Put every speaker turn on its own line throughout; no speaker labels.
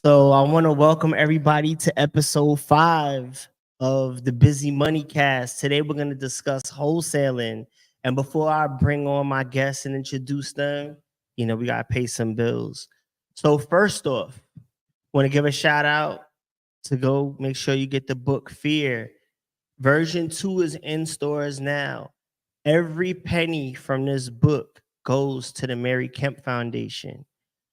So I want to welcome everybody to episode 5 of the Busy Money Cast. Today we're going to discuss wholesaling. And before I bring on my guests and introduce them, we got to pay some bills. So first off, want to give a shout out to go make sure you get the book Fear. Version 2 is in stores now. Every penny from this book goes to the Mary Kemp Foundation.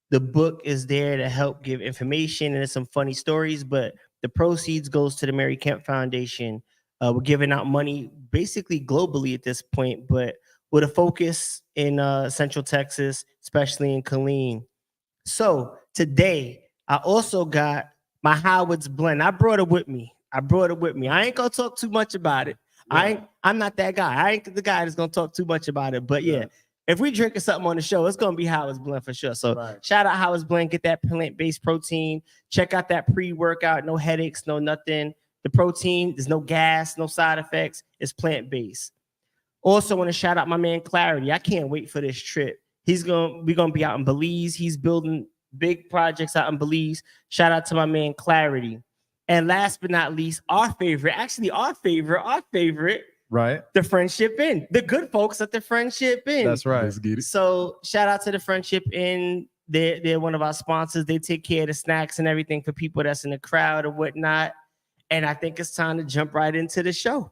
The book is there to help give information and some funny stories, but the proceeds goes to the Mary Kemp Foundation. We're giving out money basically globally at this point, but with a focus in Central Texas, especially in Killeen. So today, I also got my Howard's blend. I brought it with me. I ain't gonna talk too much about it. Yeah. I'm not that guy. I ain't the guy that's gonna talk too much about it. But yeah. If we drinking something on the show, it's gonna be Howard's Blend for sure. So Shout out Howard's Blend, get that plant-based protein. Check out that pre-workout, no headaches, no nothing. The protein, there's no gas, no side effects. It's plant-based. Also want to shout out my man Clarity. I can't wait for this trip. We're gonna be out in Belize. He's building big projects out in Belize. Shout out to my man Clarity. And last but not least, our favorite,
right?
The Friendship Inn. The good folks at the Friendship Inn.
That's right.
Let's get it.
So shout out to the Friendship Inn. They're one of our sponsors. They take care of the snacks and everything for people that's in the crowd or whatnot. And I think it's time to jump right into the show.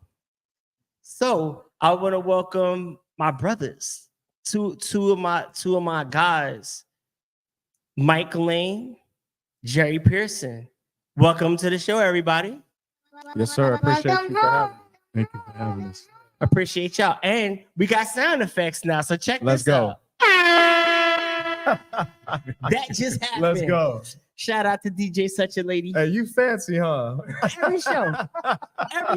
So I want to welcome my brothers, two of my guys, Mykael, Jerry Pearson. Welcome to the show, everybody.
Yes, sir. Appreciate you for having me.
Thank you for having us.
Appreciate y'all. And we got sound effects now. So check
Let's
this
go.
out. That just happened.
Let's go.
Shout out to DJ Such a Lady.
Hey, you fancy, huh?
Every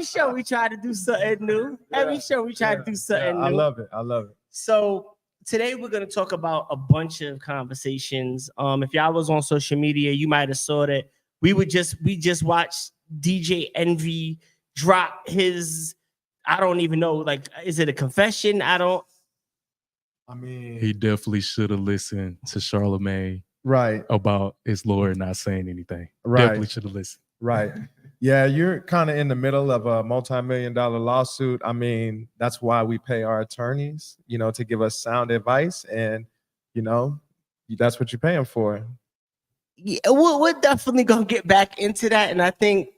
show we try to do something new. Every show we try to do something new.
I love it.
So today we're going to talk about a bunch of conversations. If y'all was on social media, you might have saw that we just watched DJ Envy drop his, I don't even know, like, is it a confession?
He definitely should have listened to Charlemagne about his lawyer not saying anything. Definitely should have listened.
Right. Yeah, you're kind of in the middle of a multi-million-dollar lawsuit. I mean, that's why we pay our attorneys, to give us sound advice. And, that's what you pay them for.
Yeah, we're definitely going to get back into that. And I think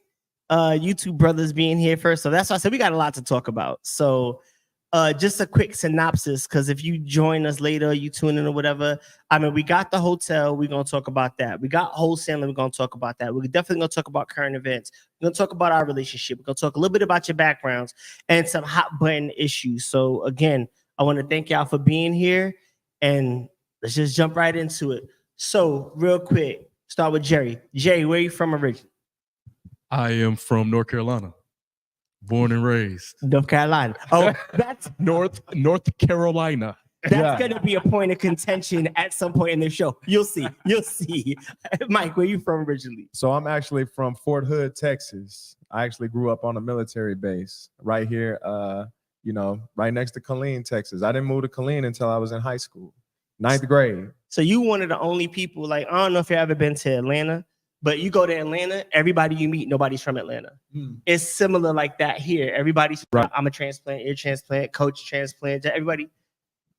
you two brothers being here first. So that's why I said we got a lot to talk about. So just a quick synopsis, because if you join us later, you tune in or whatever. I mean, we got the hotel. We're going to talk about that. We got wholesaling. We're going to talk about that. We're definitely going to talk about current events. We're going to talk about our relationship. We're going to talk a little bit about your backgrounds and some hot button issues. So again, I want to thank y'all for being here. And let's just jump right into it. So real quick, start with Jerry. Jerry, where are you from originally?
I am from North Carolina, born and raised.
North Carolina. Oh, that's
North Carolina.
That's gonna be a point of contention at some point in the show. You'll see. Myke, where you from originally?
So I'm actually from Fort Hood, Texas. I actually grew up on a military base right here, right next to Killeen, Texas. I didn't move to Killeen until I was in high school, 9th grade.
So you one of the only people, like, I don't know if you've ever been to Atlanta, but you go to Atlanta, everybody you meet, nobody's from Atlanta. It's similar like that here. Everybody's
right.
I'm a transplant, ear transplant, coach transplant, everybody.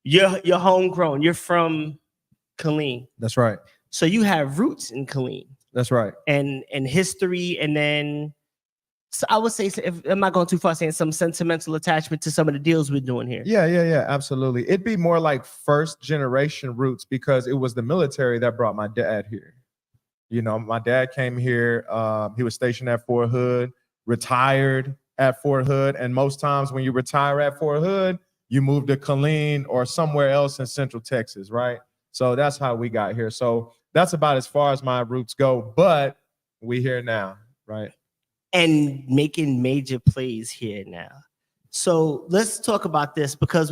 You're homegrown. You're from Killeen.
That's right.
So you have roots in Killeen.
That's right.
And history, and then so I would say, if I'm not going too far, saying some sentimental attachment to some of the deals we're doing here.
Yeah, absolutely. It'd be more like first generation roots because it was the military that brought my dad here. My dad came here. He was stationed at Fort Hood, retired at Fort Hood. And most times when you retire at Fort Hood, you move to Killeen or somewhere else in Central Texas, right? So that's how we got here. So that's about as far as my roots go. But we here now, right?
And making major plays here now. So let's talk about this because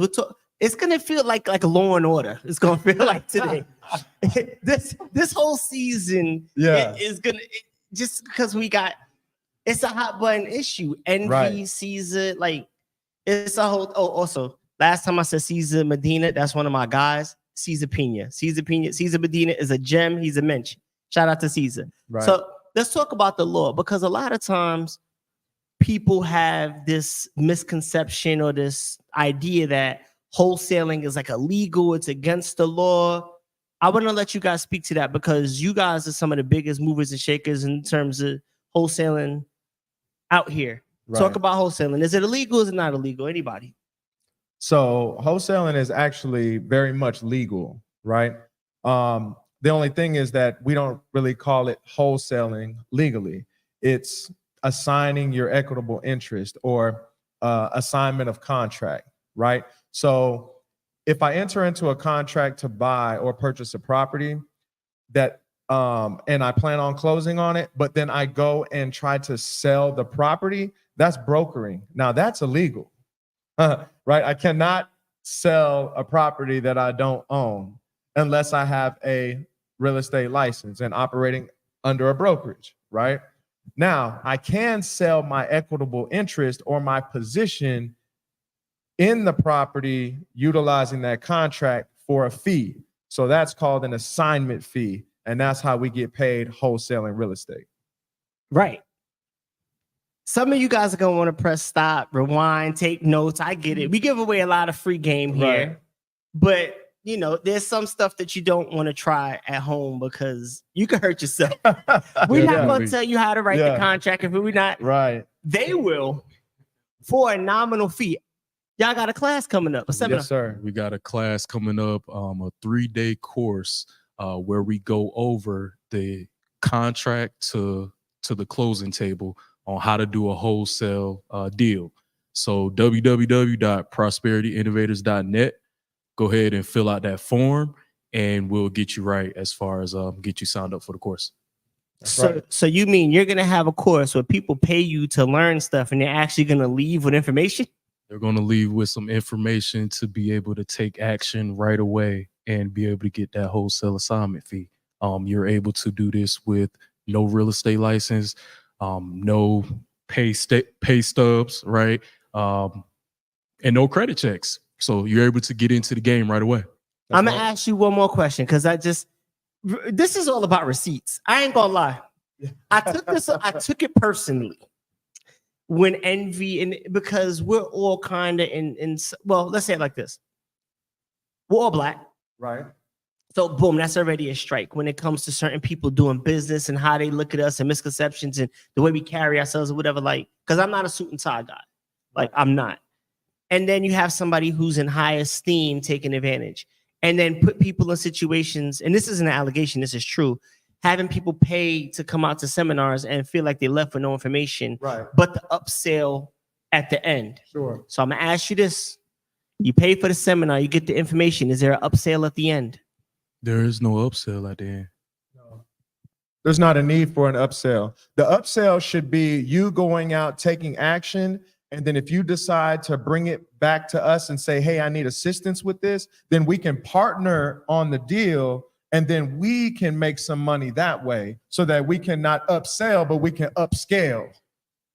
it's gonna feel like Law and Order. It's gonna feel like today. this whole season is gonna just because it's a hot button issue. Envy, Cesar, like it's a whole. Oh, also last time I said Cesar Medina, that's one of my guys. Cesar Piña. Cesar Medina is a gem. He's a mensch. Shout out to Cesar.
Right.
So let's talk about the law, because a lot of times people have this misconception or this idea that wholesaling is like illegal, it's against the law. I want to let you guys speak to that, because you guys are some of the biggest movers and shakers in terms of wholesaling out here.
Right.
Talk about wholesaling. Is it illegal? Is it not illegal? Anybody?
So wholesaling is actually very much legal, right? The only thing is that we don't really call it wholesaling legally. It's assigning your equitable interest or assignment of contract, right? So if I enter into a contract to buy or purchase a property that and I plan on closing on it, but then I go and try to sell the property, that's brokering. Now that's illegal, right? I cannot sell a property that I don't own unless I have a real estate license and operating under a brokerage, right? Now, I can sell my equitable interest or my position in the property utilizing that contract for a fee. So that's called an assignment fee. And that's how we get paid wholesaling real estate.
Right. Some of you guys are going to want to press stop, rewind, take notes. I get it. We give away a lot of free game here.
Right.
But, you know, there's some stuff that you don't want to try at home because you can hurt yourself. We're not going to tell you how to write the contract if we're not.
Right.
They will for a nominal fee. Y'all got a class coming up, a seminar.
Yes, sir.
We got a class coming up, a 3-day course where we go over the contract to the closing table on how to do a wholesale deal. So www.prosperityinnovators.net. Go ahead and fill out that form and we'll get you right as far as get you signed up for the course.
So you mean you're going to have a course where people pay you to learn stuff and they're actually going to leave with information?
They're going to leave with some information to be able to take action right away and be able to get that wholesale assignment fee. You're able to do this with no real estate license, no pay stubs, right? And no credit checks. So you're able to get into the game right away.
I'm going to ask you one more question because this is all about receipts. I ain't going to lie. I took it personally when Envy, and because we're all kind of well, let's say it like this. We're all black.
Right.
So boom, that's already a strike when it comes to certain people doing business and how they look at us and misconceptions and the way we carry ourselves or whatever. Like, because I'm not a suit and tie guy. Like, I'm not. And then you have somebody who's in high esteem taking advantage and then put people in situations, and this isn't an allegation, this is true, having people pay to come out to seminars and feel like they left with no information,
right?
But the upsell at the end.
Sure.
So I'm going to ask you this. You pay for the seminar, you get the information. Is there an upsell at the end?
There is no upsell at the end.
No. There's not a need for an upsell. The upsell should be you going out, taking action. And then if you decide to bring it back to us and say, hey, I need assistance with this, then we can partner on the deal. And then we can make some money that way so that we can not upsell, but we can upscale.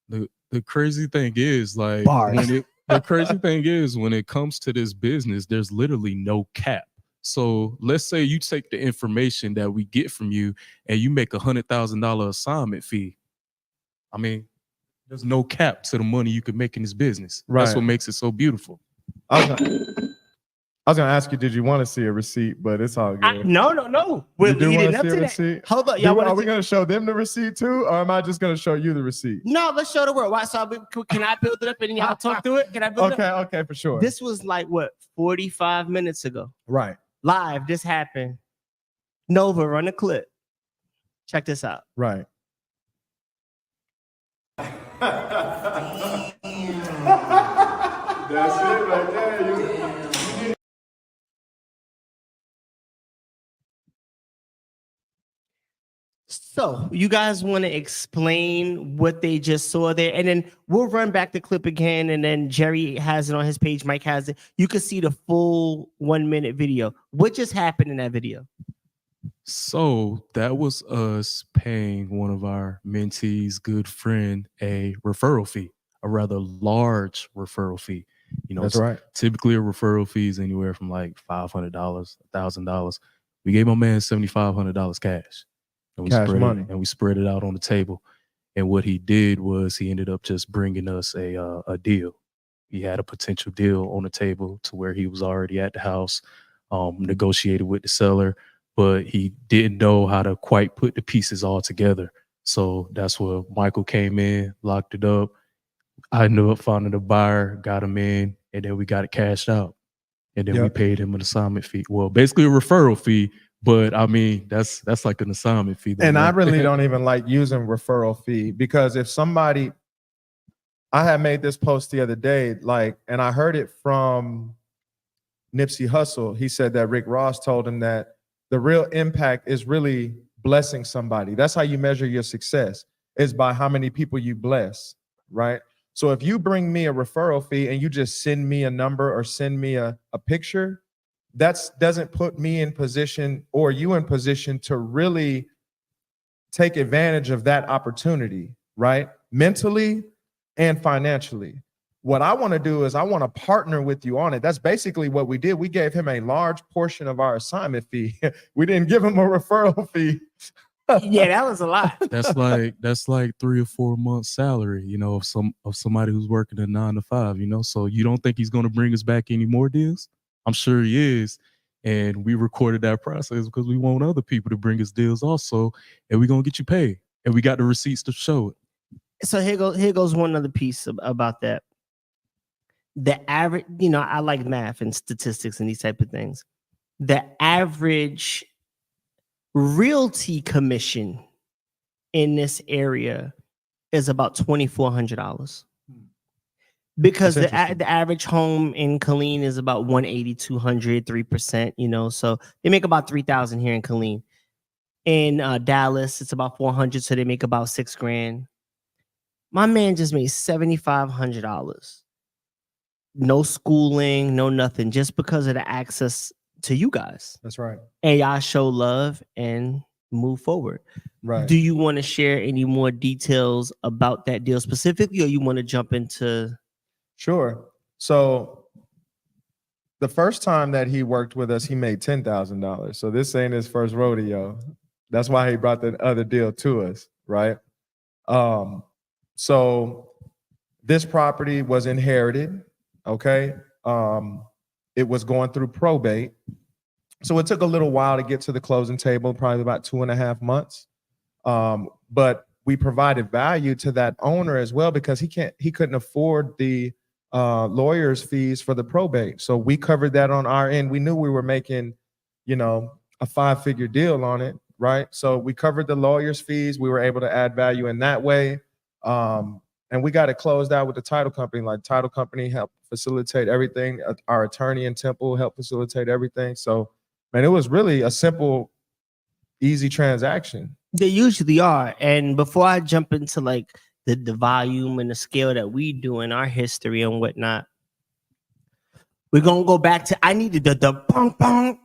The crazy thing is, like, the crazy thing is when it comes to this business, there's literally no cap. So let's say you take the information that we get from you and you make $100,000 assignment fee. I mean, there's no cap to the money you can make in this business. Right. That's what makes it so beautiful.
I was gonna ask you, did you want to see a receipt? But it's all good.
No. We're leading up to that.
Receipt?
Hold on,
are we gonna show them the receipt too, or am I just gonna show you the receipt?
No, let's show the world. Why? So can I build it up and then y'all talk through it? Can I build it up?
Okay, for sure.
This was like what, 45 minutes ago?
Right.
Live. This happened. Nova, run a clip. Check this out.
Right. That's it right there.
So you guys want to explain what they just saw there, and then we'll run back the clip again, and then Jerry has it on his page. Myke has it. You can see the full 1-minute video. What just happened in that video?
So that was us paying one of our mentees' good friend a referral fee, a rather large referral fee. You know,
that's right.
Typically, a referral fee is anywhere from like $500, $1,000. We gave my man $7,500 cash. and we
Cash
spread
money.
it, and we spread it out on the table. And what he did was he ended up just bringing us a deal. He had a potential deal on the table to where he was already at the house, negotiated with the seller, but he didn't know how to quite put the pieces all together. So that's where Mykael came in, locked it up. I ended up finding a buyer, got him in, and then we got it cashed out. And then we paid him an assignment fee. Well, basically a referral fee, but I mean, that's like an assignment fee.
And I really don't even like using referral fee, because if somebody, I had made this post the other day, like, and I heard it from Nipsey Hussle. He said that Rick Ross told him that the real impact is really blessing somebody. That's how you measure your success, is by how many people you bless, right? So if you bring me a referral fee and you just send me a number or send me a picture, that doesn't put me in position or you in position to really take advantage of that opportunity, right? Mentally and financially. What I want to do is I want to partner with you on it. That's basically what we did. We gave him a large portion of our assignment fee. We didn't give him a referral fee.
Yeah, that was a lot.
That's like 3 or 4 months salary, you know, of somebody who's working a 9 to 5, you know. So you don't think he's going to bring us back any more deals? I'm sure he is. And we recorded that process because we want other people to bring us deals also, and we're gonna get you paid. And we got the receipts to show it.
So here goes one other piece about that. The average, you know, I like math and statistics and these type of things. The average realty commission in this area is about $2,400. Because the average home in Killeen is about 180, 200, 3%, you know, so they make about 3,000 here in Killeen. In Dallas, it's about 400, so they make about $6,000. My man just made $7,500. No schooling, no nothing, just because of the access to you guys.
That's right.
And y'all show love and move forward.
Right.
Do you want to share any more details about that deal specifically, or you want to jump into?
Sure. So the first time that he worked with us, he made $10,000. So this ain't his first rodeo. That's why he brought the other deal to us, right? So this property was inherited, okay? It was going through probate. So it took a little while to get to the closing table, probably about 2.5 months. But we provided value to that owner as well, because he couldn't afford the lawyer's fees for the probate. So we covered that on our end. We knew we were making, you know, a 5-figure deal on it, right? So we covered the lawyer's fees. We were able to add value in that way. And we got it closed out with the title company. Like, title company helped facilitate everything. Our attorney in Temple helped facilitate everything. So, man, it was really a simple, easy transaction.
They usually are. And before I jump into like the volume and the scale that we do in our history and whatnot, we're gonna go back to, I needed the pong pong.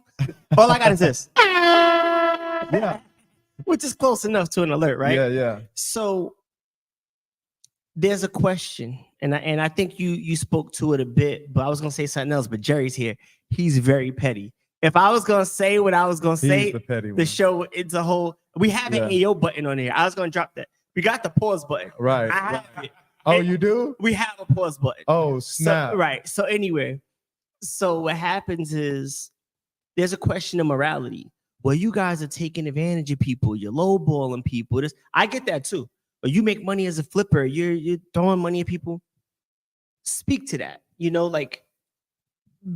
All I got is this.
Yeah.
Which is close enough to an alert, right?
Yeah, yeah.
So there's a question, and I think you spoke to it a bit, but I was gonna say something else, but Jerry's here. He's very petty. If I was gonna say what I was gonna say, the show, it's a whole, we have an AO button on here. I was gonna drop that. We got the pause button.
Right.
I have it.
Oh, you do?
We have a pause button.
Oh, snap.
So, right. So anyway, so what happens is there's a question of morality. Well, you guys are taking advantage of people. You're lowballing people. I get that too. But you make money as a flipper. You're throwing money at people. Speak to that. You know, like,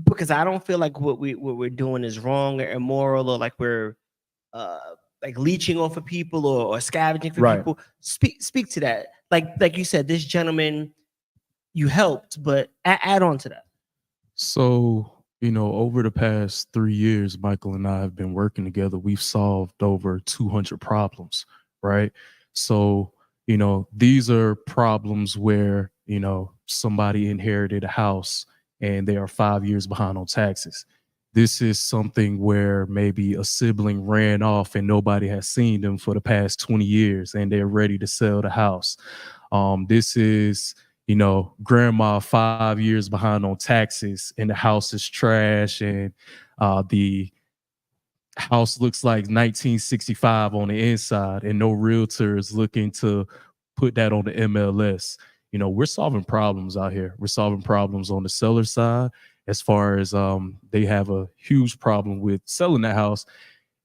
because I don't feel like what we're doing is wrong or immoral, or like we're like leeching off of people or scavenging for people. Speak to that. Like you said, this gentleman, you helped, but add on to that.
So, you know, over the past 3 years, Mykael and I have been working together. We've solved over 200 problems, right? So, you know, these are problems where, you know, somebody inherited a house and they are 5 years behind on taxes. This is something where maybe a sibling ran off and nobody has seen them for the past 20 years and they're ready to sell the house. This is, you know, grandma 5 years behind on taxes and the house is trash and the house looks like 1965 on the inside, and no realtor is looking to put that on the MLS. You know, we're solving problems out here. We're solving problems on the seller side, as far as they have a huge problem with selling that house.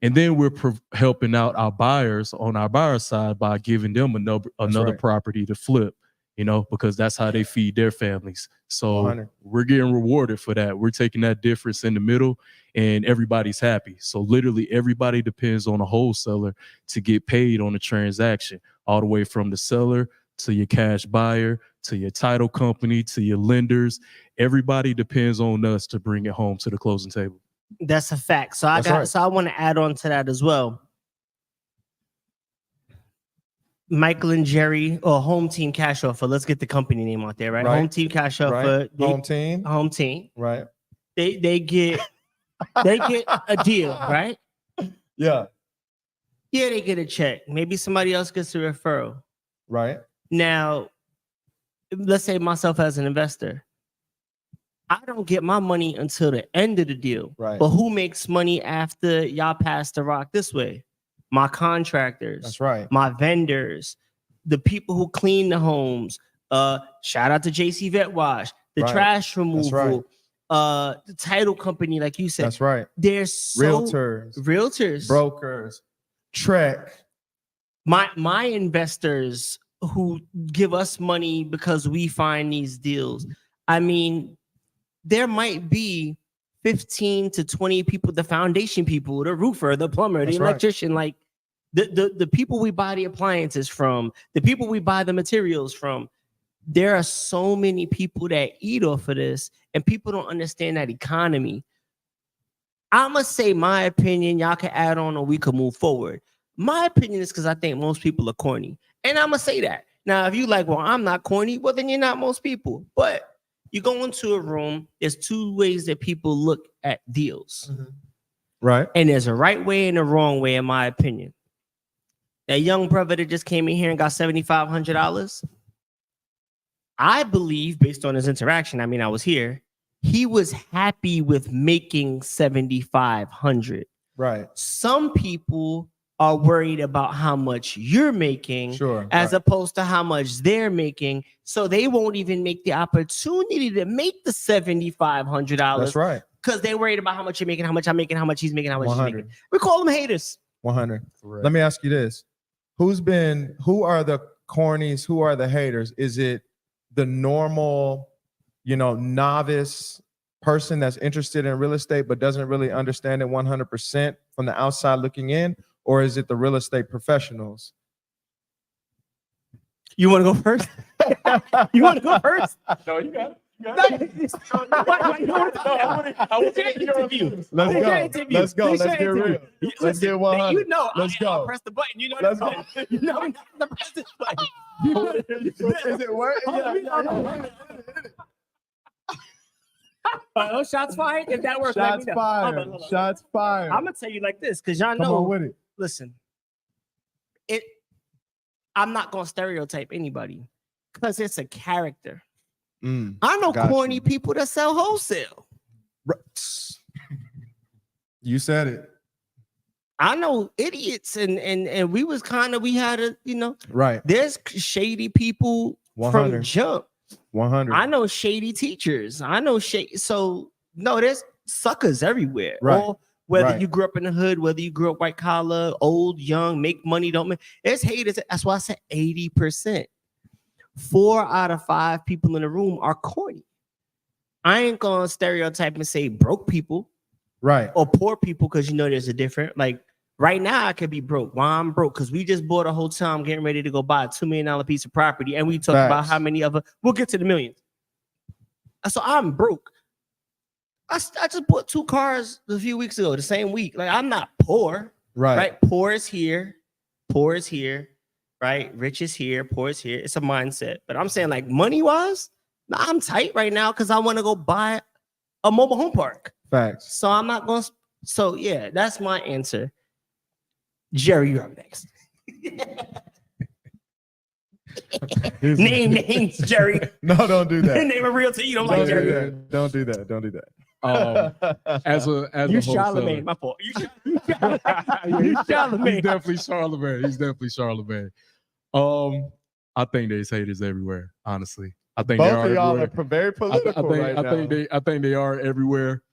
And then we're helping out our buyers on our buyer side by giving them another property to flip, you know, because that's how they feed their families. So
100.
we're getting rewarded for that. We're taking that difference in the middle, and everybody's happy. So literally everybody depends on a wholesaler to get paid on the transaction, all the way from the seller to your cash buyer, to your title company, to your lenders. Everybody depends on us to bring it home to the closing table.
That's a fact. So I want to add on to that as well. Mykael and Jerry, or Home Team Cash Offer. Let's get the company name out there, right? Home Team Cash Offer.
Right.
Home Team.
Right.
They get a deal, right?
Yeah.
Yeah, they get a check. Maybe somebody else gets a referral.
Right.
Now, let's say myself as an investor, I don't get my money until the end of the deal.
Right.
But who makes money after y'all pass the rock this way? My contractors.
That's right.
My vendors, the people who clean the homes. Shout out to JC Vet Wash, the trash removal, the title company, like you said.
That's right.
There's realtors,
brokers, Trek.
My investors who give us money because we find these deals. I mean, there might be 15 to 20 people, the foundation people, the roofer, the plumber, the electrician, like the people we buy the appliances from, the people we buy the materials from. There are so many people that eat off of this, and people don't understand that economy. I'm going to say my opinion. Y'all can add on or we can move forward. My opinion is because I think most people are corny. And I'm going to say that. Now, if you like, well, I'm not corny, well, then you're not most people. But you go into a room, there's two ways that people look at deals.
Mm-hmm. Right.
And there's a right way and a wrong way, in my opinion. That young brother that just came in here and got $7,500, I believe, based on his interaction, I mean, I was here, he was happy with making $7,500.
Right.
Some people are worried about how much you're making, as opposed to how much they're making. So they won't even make the opportunity to make the $7,500.
That's right.
Because they're worried about how much you're making, how much I'm making, how much he's making, how much he's making. We call them haters.
100. Let me ask you this. Who are the cornies? Who are the haters? Is it the normal, novice person that's interested in real estate but doesn't really understand it 100% from the outside looking in? Or is it the real estate professionals? You want to go first?
You want to go first?
No, you got it. Let's go. Let's get real. Let's get 100. Let's go.
I'll press the button.
Let's go.
The press this button.
Is it working?
Yeah. Shots fired. If that works,
shots fired. Hold on. Shots fired.
I'm gonna tell you like this because y'all know.
Come on with it.
Listen, I'm not gonna stereotype anybody because it's a character. I know corny people that sell wholesale.
You said it.
I know idiots, and we had a
right.
There's shady people
100.
from jump.
100.
I know shady teachers. I know so no, there's suckers everywhere.
Right.
Or whether you grew up in the hood, whether you grew up white collar, old, young, make money, don't make. There's haters. That's why I said 80%. 4 out of 5 people in the room are corny. I ain't gonna stereotype and say broke people,
right,
or poor people, because there's a different. Like right now, I could be broke. Why I'm broke? Because we just bought a hotel. I'm getting ready to go buy a $2 million piece of property, and we talk about how many of us. We'll get to the millions. So I'm broke. I just bought 2 cars a few weeks ago, the same week. Like I'm not poor, right? Poor is here, right? Rich is here, poor is here. It's a mindset. But I'm saying, like, money-wise, I'm tight right now because I want to go buy a mobile home park.
Facts.
So I'm not going to. So, yeah, that's my answer. Jerry, you're up next. Name names, Jerry.
No, don't do that.
Name a realtor you don't like, Jerry.
Don't do that. Don't do that.
As
You
a wholesaler.
Charlemagne, my fault. You
He's
Charlemagne.
definitely Charlemagne. He's definitely Charlemagne. I think there's haters everywhere. Honestly, I think
Both
they are
of y'all
everywhere.
are very political right now.
I think they are everywhere.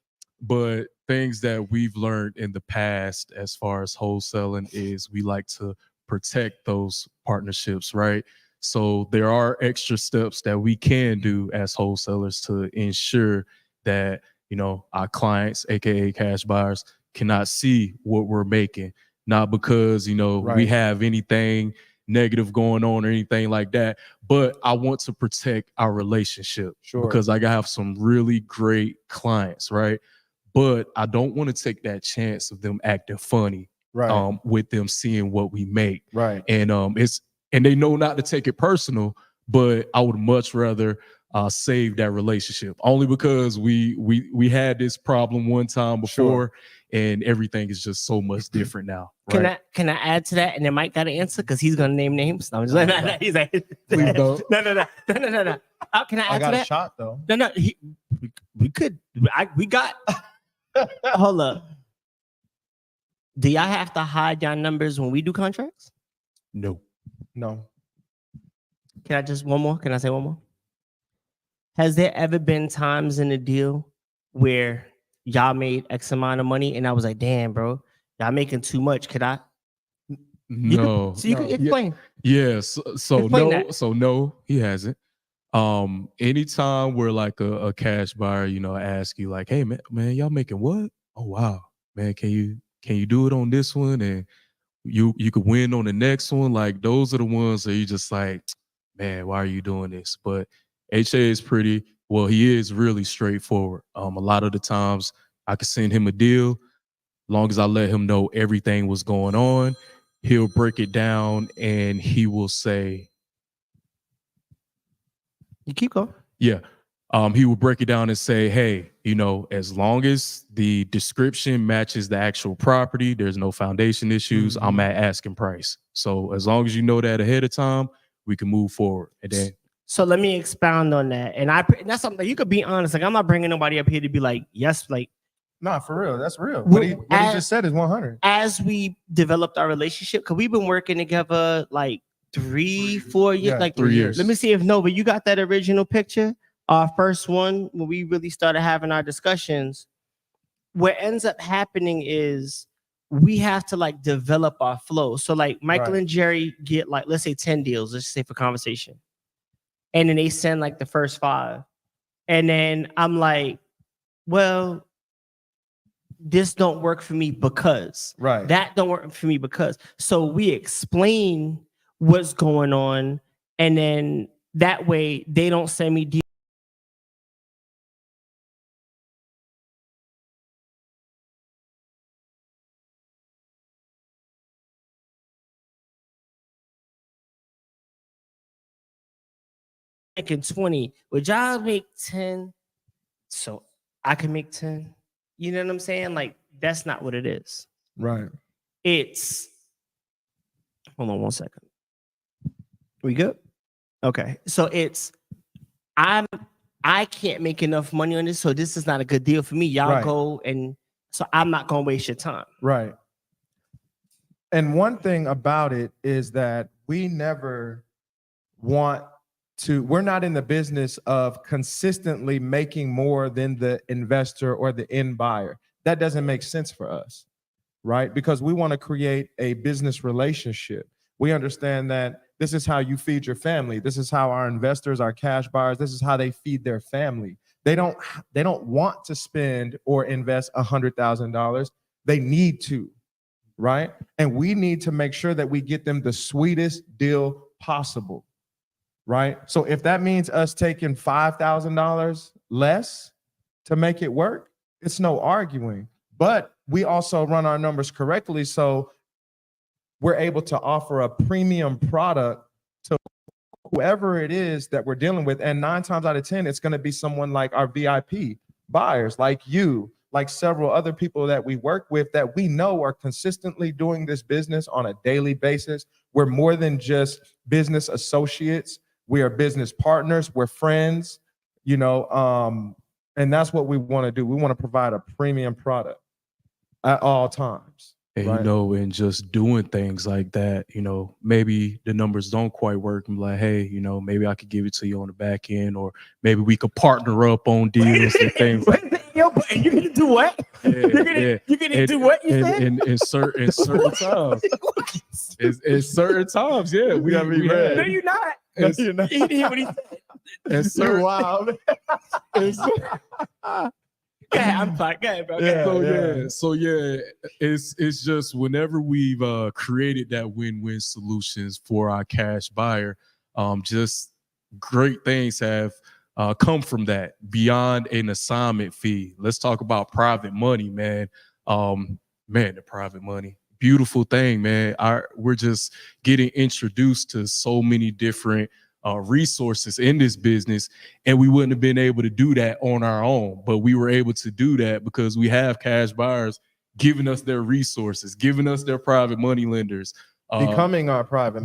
But things that we've learned in the past, as far as wholesaling, is we like to protect those partnerships, right? So there are extra steps that we can do as wholesalers to ensure that, you know, our clients, aka cash buyers, cannot see what we're making. Not because, you know, we
Right.
have anything negative going on or anything like that, but I want to protect our relationship.
Sure.
Because I have some really great clients, right? But I don't want to take that chance of them acting funny,
Right.
with them seeing what we make.
Right.
And they know not to take it personal, but I would much rather save that relationship, only because we had this problem one time before, and everything is just so much different now. Right?
Can I add to that? And then Myke got to answer because he's gonna name names. No, I'm just like, he's like,
Please don't.
no. Can I add
I got
to
a
that?
shot though.
No. We could. We got. Hold up. Do y'all have to hide y'all numbers when we do contracts?
No.
No.
Can I just one more? Can I say one more? Has there ever been times in the deal where y'all made X amount of money and I was like, damn, bro, y'all making too much? Could I?
No.
So you can explain.
Yes. So
Explain
no.
that.
So no, he hasn't. Anytime where like a cash buyer, you know, ask you like, hey man, y'all making what? Oh wow, man, can you do it on this one and you could win on the next one? Like those are the ones that you just like, man, why are you doing this? But HA is he is really straightforward. A lot of the times I could send him a deal, long as I let him know everything was going on, he'll break it down and he will say,
You keep going.
yeah. He would break it down and say, hey, you know, as long as the description matches the actual property, there's no foundation issues, I'm at asking price. So as long as you know that ahead of time, we can move forward. And then
So let me expound on that. And that's something you could be honest. Like I'm not bringing nobody up here to be like, yes, like
Nah, for real. That's real.
Well,
What he just said is 100.
as we developed our relationship, because we've been working together like 3-4 years,
Yeah,
like
3 years.
Let me see if but you got that original picture, our first one when we really started having our discussions. What ends up happening is we have to like develop our flow. So like Mykael
Right.
and Jerry get like, let's say 10 deals, let's say for conversation. And then they send like the first 5. And then I'm like, well, this don't work for me because
Right.
that don't work for me because. So we explain what's going on, and then that way they don't send me deals. Making 20, would y'all make 10? So I can make 10. You know what I'm saying? Like that's not what it is.
Right.
It's hold on one second. We good? Okay. So it's I can't make enough money on this, so this is not a good deal for me. Y'all
Right.
go, and so I'm not gonna waste your time.
Right. And one thing about it is that we never we're not in the business of consistently making more than the investor or the end buyer. That doesn't make sense for us, right? Because we want to create a business relationship. We understand that this is how you feed your family. This is how our investors, our cash buyers, this is how they feed their family. They don't want to spend or invest $100,000. They need to, right? And we need to make sure that we get them the sweetest deal possible, right? So if that means us taking $5,000 less to make it work, it's no arguing. But we also run our numbers correctly, so we're able to offer a premium product to whoever it is that we're dealing with. And 9 times out of 10, it's going to be someone like our VIP buyers, like you, like several other people that we work with that we know are consistently doing this business on a daily basis. We're more than just business associates. We are business partners. We're friends. You know, And that's what we want to do. We want to provide a premium product at all times.
And,
right?
and just doing things like that, maybe the numbers don't quite work. I'm like, hey, maybe I could give it to you on the back end, or maybe we could partner up on deals and things.
Yo, but you're gonna do what? You're gonna do what you said?
In certain times. In certain times, yeah.
We gotta be ready.
No, you're not.
No, you're not.
You didn't hear what he said.
You're wild.
Yeah, I'm fine. Go ahead, bro.
So it's just whenever we've created that win-win solutions for our cash buyer, just great things have come from that beyond an assignment fee. Let's talk about private money, man. The private money, beautiful thing, man. We're just getting introduced to so many different resources in this business, and we wouldn't have been able to do that on our own, but we were able to do that because we have cash buyers giving us their resources, giving us their private money lenders,
becoming our private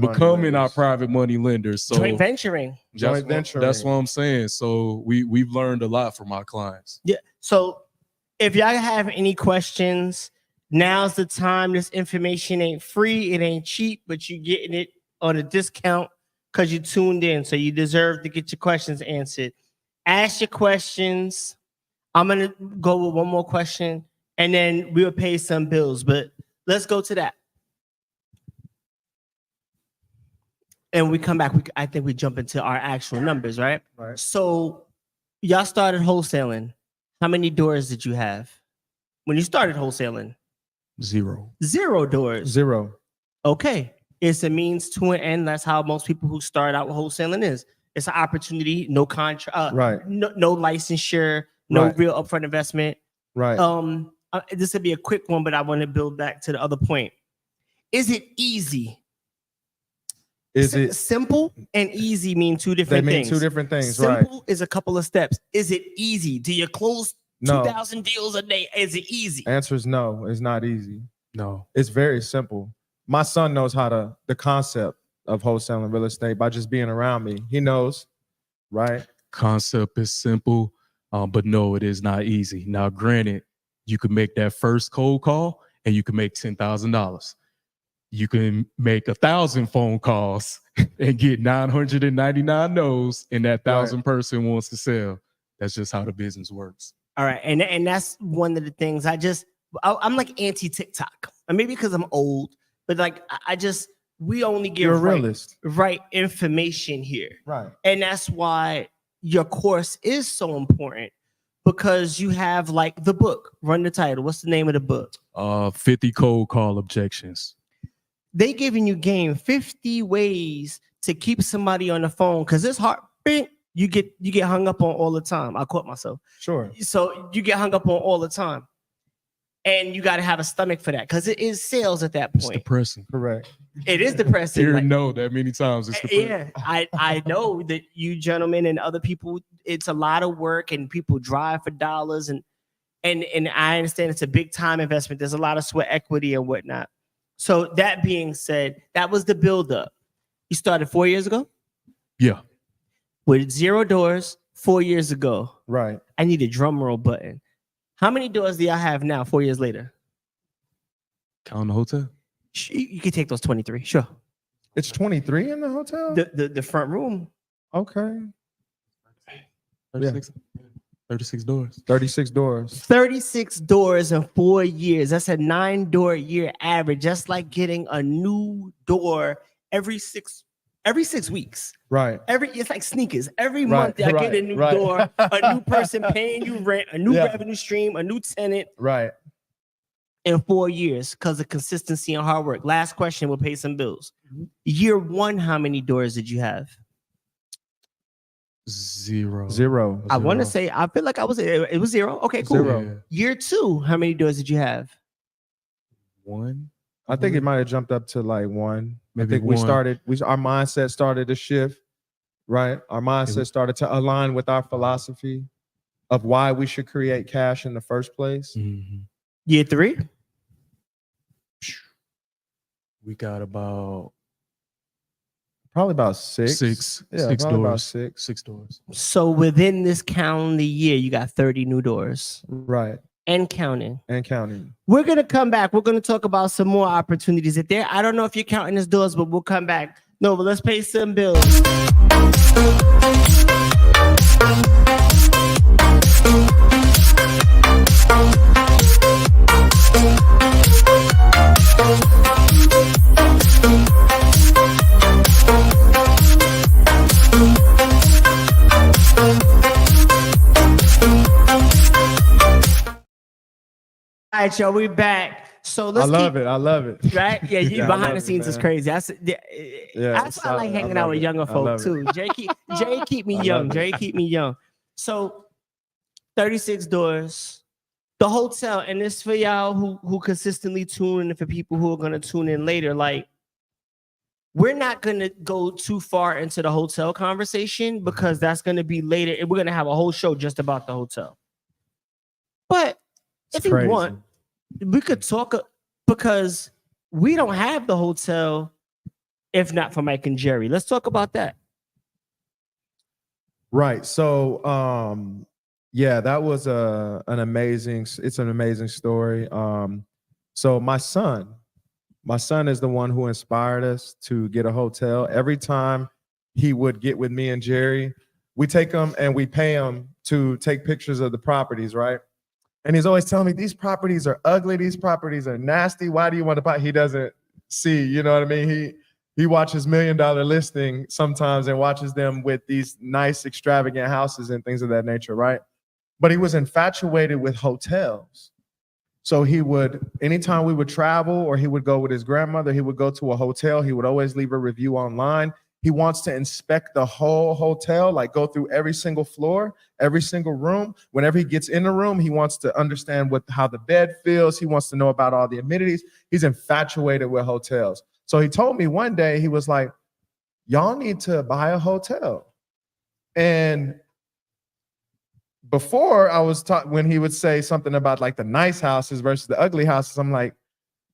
money lenders. So
joint venturing.
That's what I'm saying. So we've learned a lot from our clients.
Yeah. So if y'all have any questions, now's the time. This information ain't free, it ain't cheap, but you're getting it on a discount because you tuned in, so you deserve to get your questions answered. Ask your questions. I'm gonna go with one more question, and then we'll pay some bills. But let's go to that. And we come back. I think we jump into our actual numbers, right?
Right.
So y'all started wholesaling. How many doors did you have when you started wholesaling?
0.
0 doors.
0.
Okay. It's a means to an end. That's how most people who start out with wholesaling is. It's an opportunity, no contract,
right?
No licensure, no real upfront investment.
Right.
This would be a quick one, but I want to build back to the other point. Is it easy?
Is it
simple and easy mean two different things?
They mean 2 different things,
simple is a couple of steps. Is it easy? Do you close 2,000 deals a day? Is it easy?
Answer is no. It's not easy.
No.
It's very simple. My son knows the concept of wholesaling real estate by just being around me. He knows, right?
Concept is simple, but no, it is not easy. Now, granted, you could make that first cold call and you can make $10,000. You can make 1,000 phone calls and get 999 no's, and that 1,000 person wants to sell. That's just how the business works.
All right, and that's one of the things I'm like anti-TikTok, and maybe because I'm old. But like, we only give right information here.
Right.
And that's why your course is so important, because you have like the book, run the title. What's the name of the book?
50 cold call objections.
They giving you game 50 ways to keep somebody on the phone, because it's hard. You get hung up on all the time. I caught myself.
Sure.
So you get hung up on all the time. And you got to have a stomach for that, because it is sales at that point.
It's depressing.
Correct.
It is depressing.
That many times. It's depressing.
Yeah, I know that you gentlemen and other people, it's a lot of work, and people drive for dollars, and I understand it's a big time investment. There's a lot of sweat equity and whatnot. So that being said, that was the buildup. You started 4 years ago?
Yeah.
With 0 doors 4 years ago.
Right.
I need a drum roll button. How many doors do y'all have now 4 years later?
Count the hotel?
You can take those 23, sure.
It's 23 in the hotel?
The front room.
Okay.
36, 36 doors.
36 doors.
36 doors in 4 years. That's a 9-door year average. That's like getting a new door every 6 weeks.
Right.
It's like sneakers. Every month I get a new door, a new person paying you rent, a new revenue stream, a new tenant.
Right.
In 4 years, because of consistency and hard work. Last question, we'll pay some bills. Year 1, how many doors did you have?
0.
I want to say, I feel like it was 0. Okay, cool.
0.
Year 2, how many doors did you have?
1.
I think it might have jumped up to like 1.
Maybe
I think our mindset started to shift, right? Our mindset started to align with our philosophy of why we should create cash in the first place.
Mm-hmm.
Year 3?
We got about
Probably about six. Yeah,
Six
probably about
doors.
six.
6 doors.
So within this calendar year, you got 30 new doors
Right.
and counting.
And counting.
We're gonna come back. We're gonna talk about some more opportunities. If there, I don't know if you're counting as doors, but we'll come back. No, but let's pay some bills. All right, y'all, we back. So let's
I love it.
Right? Yeah, you
Yeah, I
behind
love
the
it,
scenes is
man.
crazy. That's why I like hanging out with younger folk too. Jerry keep me young. Jerry keep me young. So 36 doors. The hotel, and this for y'all who consistently tune in, and for people who are gonna tune in later, like we're not gonna go too far into the hotel conversation because that's gonna be later. And we're gonna have a whole show just about the hotel. But if you want, we could talk because we don't have the hotel if not for Myke and Jerry. Let's talk about that.
Right. So yeah, that was an amazing story. So my son is the one who inspired us to get a hotel. Every time he would get with me and Jerry, we take him and we pay him to take pictures of the properties, right? And he's always telling me, these properties are ugly, these properties are nasty. Why do you want to buy? He doesn't see, you know what I mean? He watches $1 million listing sometimes and watches them with these nice, extravagant houses and things of that nature, right? But he was infatuated with hotels. So he would, anytime we would travel or he would go with his grandmother, he would go to a hotel. He would always leave a review online. He wants to inspect the whole hotel, like go through every single floor, every single room. Whenever he gets in the room, he wants to understand how the bed feels. He wants to know about all the amenities. He's infatuated with hotels. So he told me one day, he was like, y'all need to buy a hotel. And before I was taught, when he would say something about like the nice houses versus the ugly houses, I'm like,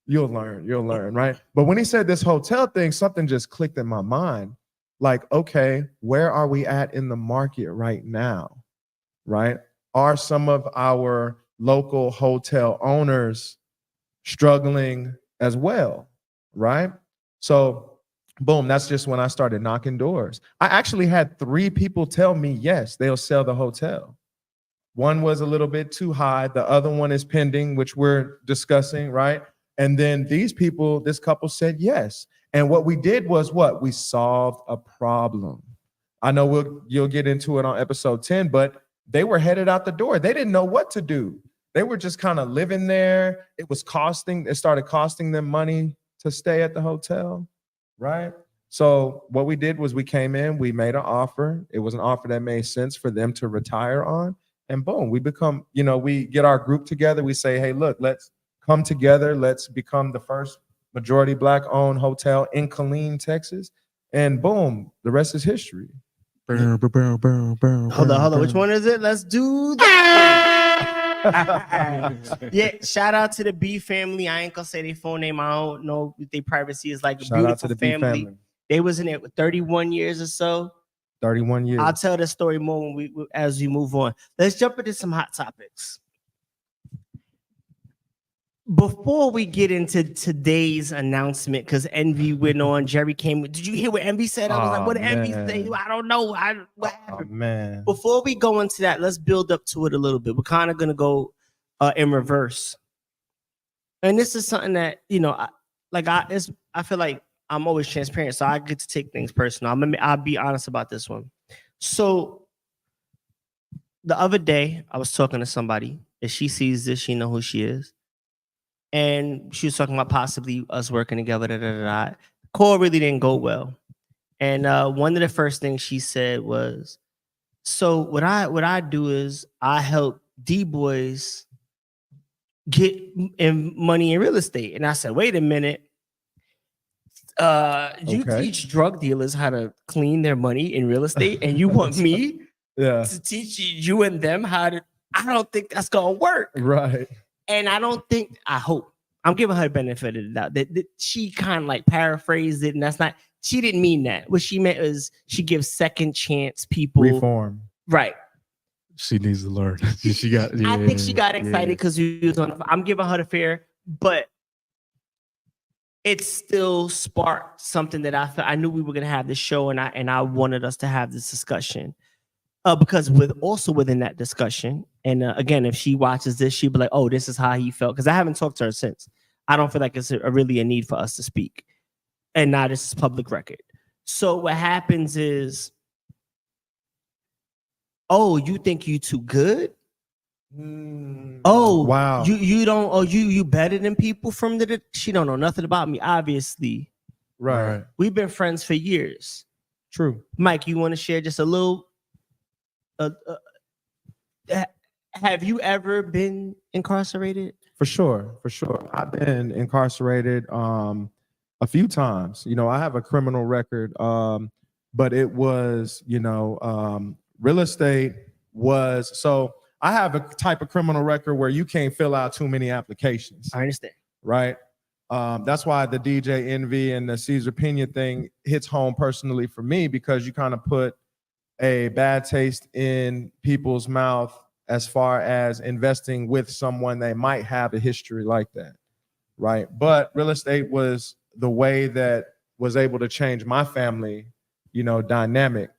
you'll learn, right? But when he said this hotel thing, something just clicked in my mind. Like, okay, where are we at in the market right now, right? Are some of our local hotel owners struggling as well, right? So boom, that's just when I started knocking doors. I actually had 3 people tell me, yes, they'll sell the hotel. One was a little bit too high. The other one is pending, which we're discussing, right? And then this couple said yes. And what we did was what? We solved a problem. I know you'll get into it on episode 10, but they were headed out the door. They didn't know what to do. They were just kind of living there. It started costing them money to stay at the hotel, right? So what we did was we came in, we made an offer. It was an offer that made sense for them to retire on. And boom, we get our group together. We say, hey, look, let's come together. Let's become the first majority Black-owned hotel in Killeen, Texas. And boom, the rest is history.
Hold on. Which one is it? Let's do that. Yeah, shout out to the B family. I ain't gonna say their phone name. I don't know if their privacy is like a
Shout out to
beautiful
the B family.
They was in it with 31 years or so.
31 years.
I'll tell the story more as we move on. Let's jump into some hot topics. Before we get into today's announcement, because Envy went on, Jerry came. Did you hear what Envy said? I was like, what did Envy say? I don't know. What happened?
Man.
Before we go into that, let's build up to it a little bit. We're kind of going to go in reverse. And this is something that, I feel like I'm always transparent, so I get to take things personal. I'll be honest about this one. So the other day, I was talking to somebody. If she sees this, she know who she is. And she was talking about possibly us working together. The call really didn't go well. And one of the first things she said was, so what I do is I help D-boys get money in real estate. And I said, wait a minute. You teach drug dealers how to clean their money in real estate, and you want me to teach you and them how to? I don't think that's gonna work,
right?
And I hope I'm giving her the benefit of the doubt that she kind of like paraphrased it, and that's not she didn't mean that. What she meant is she gives second chance people.
Reform.
Right.
She needs to learn. She got.
I think she got excited because we was on. I'm giving her the fair, but it still sparked something that I felt. I knew we were gonna have this show, and I wanted us to have this discussion. Because within that discussion, and again, if she watches this, she'll be like, "Oh, this is how he felt." Because I haven't talked to her since. I don't feel like it's really a need for us to speak, and now this is public record. So what happens is, oh, you think you too good? Oh,
wow.
You don't. Oh, you better than people from the. She don't know nothing about me. Obviously,
Right.
we've been friends for years.
True.
Myke, you want to share just a little? Have you ever been incarcerated?
For sure. I've been incarcerated a few times. You know, I have a criminal record, but it was, real estate was, so I have a type of criminal record where you can't fill out too many applications.
I understand.
Right? That's why the DJ Envy and the Cesar Piña thing hits home personally for me, because you kind of put a bad taste in people's mouth as far as investing with someone they might have a history like that, right? But real estate was the way that was able to change my family, dynamic.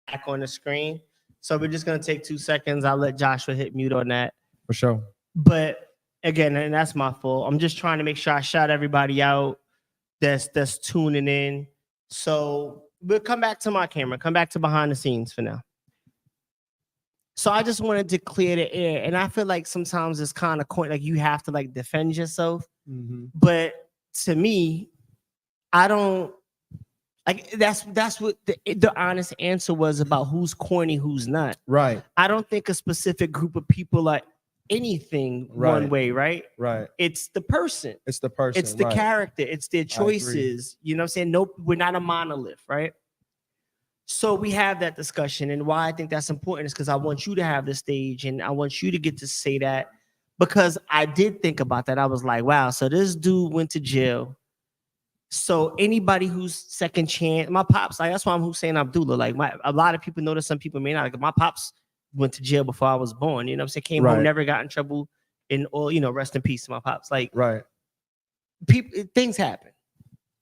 Back on the screen. So we're just gonna take 2 seconds. I'll let Joshua hit mute on that.
For sure.
But again, and that's my fault. I'm just trying to make sure I shout everybody out that's tuning in. So we'll come back to my camera, come back to behind the scenes for now. So I just wanted to clear the air. And I feel like sometimes it's kind of like you have to like defend yourself.
Mm-hmm.
But to me, I don't like that's what the honest answer was about who's corny, who's not.
Right.
I don't think a specific group of people are anything one way, right?
Right.
It's the person.
It's the person.
It's the
right.
character. It's their choices. You know what I'm saying? Nope, we're not a monolith, right? So we have that discussion. And why I think that's important is because I want you to have the stage and I want you to get to say that, because I did think about that. I was like, wow, so this dude went to jail. So anybody who's second chance, my pops, like that's why I'm Hussein Abdullah. Like a lot of people know that, some people may not. Like my pops went to jail before I was born. You know what I'm saying? Came home, never got in trouble, and all, rest in peace to my pops. Like people, things happen.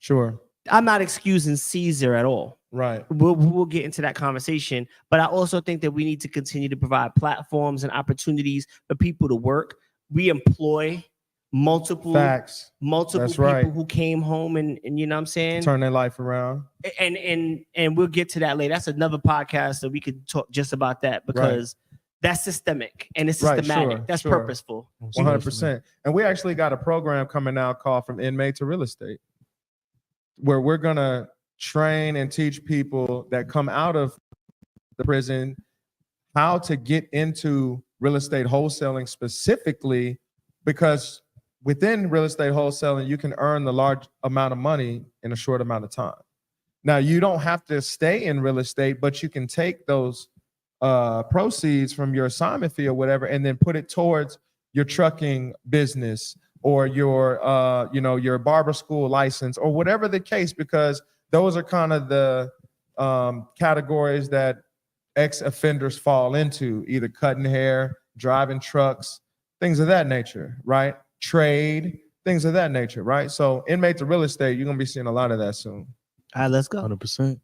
Sure.
I'm not excusing Cesar at all.
Right.
We'll get into that conversation. But I also think that we need to continue to provide platforms and opportunities for people to work. We employ multiple people who came home and you know what I'm saying,
turn their life around.
And we'll get to that later. That's another podcast that we could talk just about that, because that's systemic and it's systematic. That's purposeful.
100%. And we actually got a program coming out called From Inmate to Real Estate, where we're gonna train and teach people that come out of the prison how to get into real estate wholesaling specifically, because within real estate wholesaling, you can earn the large amount of money in a short amount of time. Now, you don't have to stay in real estate, but you can take those proceeds from your assignment fee or whatever, and then put it towards your trucking business or your, your barber school license or whatever the case, because those are kind of the categories that ex-offenders fall into, either cutting hair, driving trucks, things of that nature, right? Trade, things of that nature, right? So inmate to real estate, you're gonna be seeing a lot of that soon.
All right, let's go.
100%.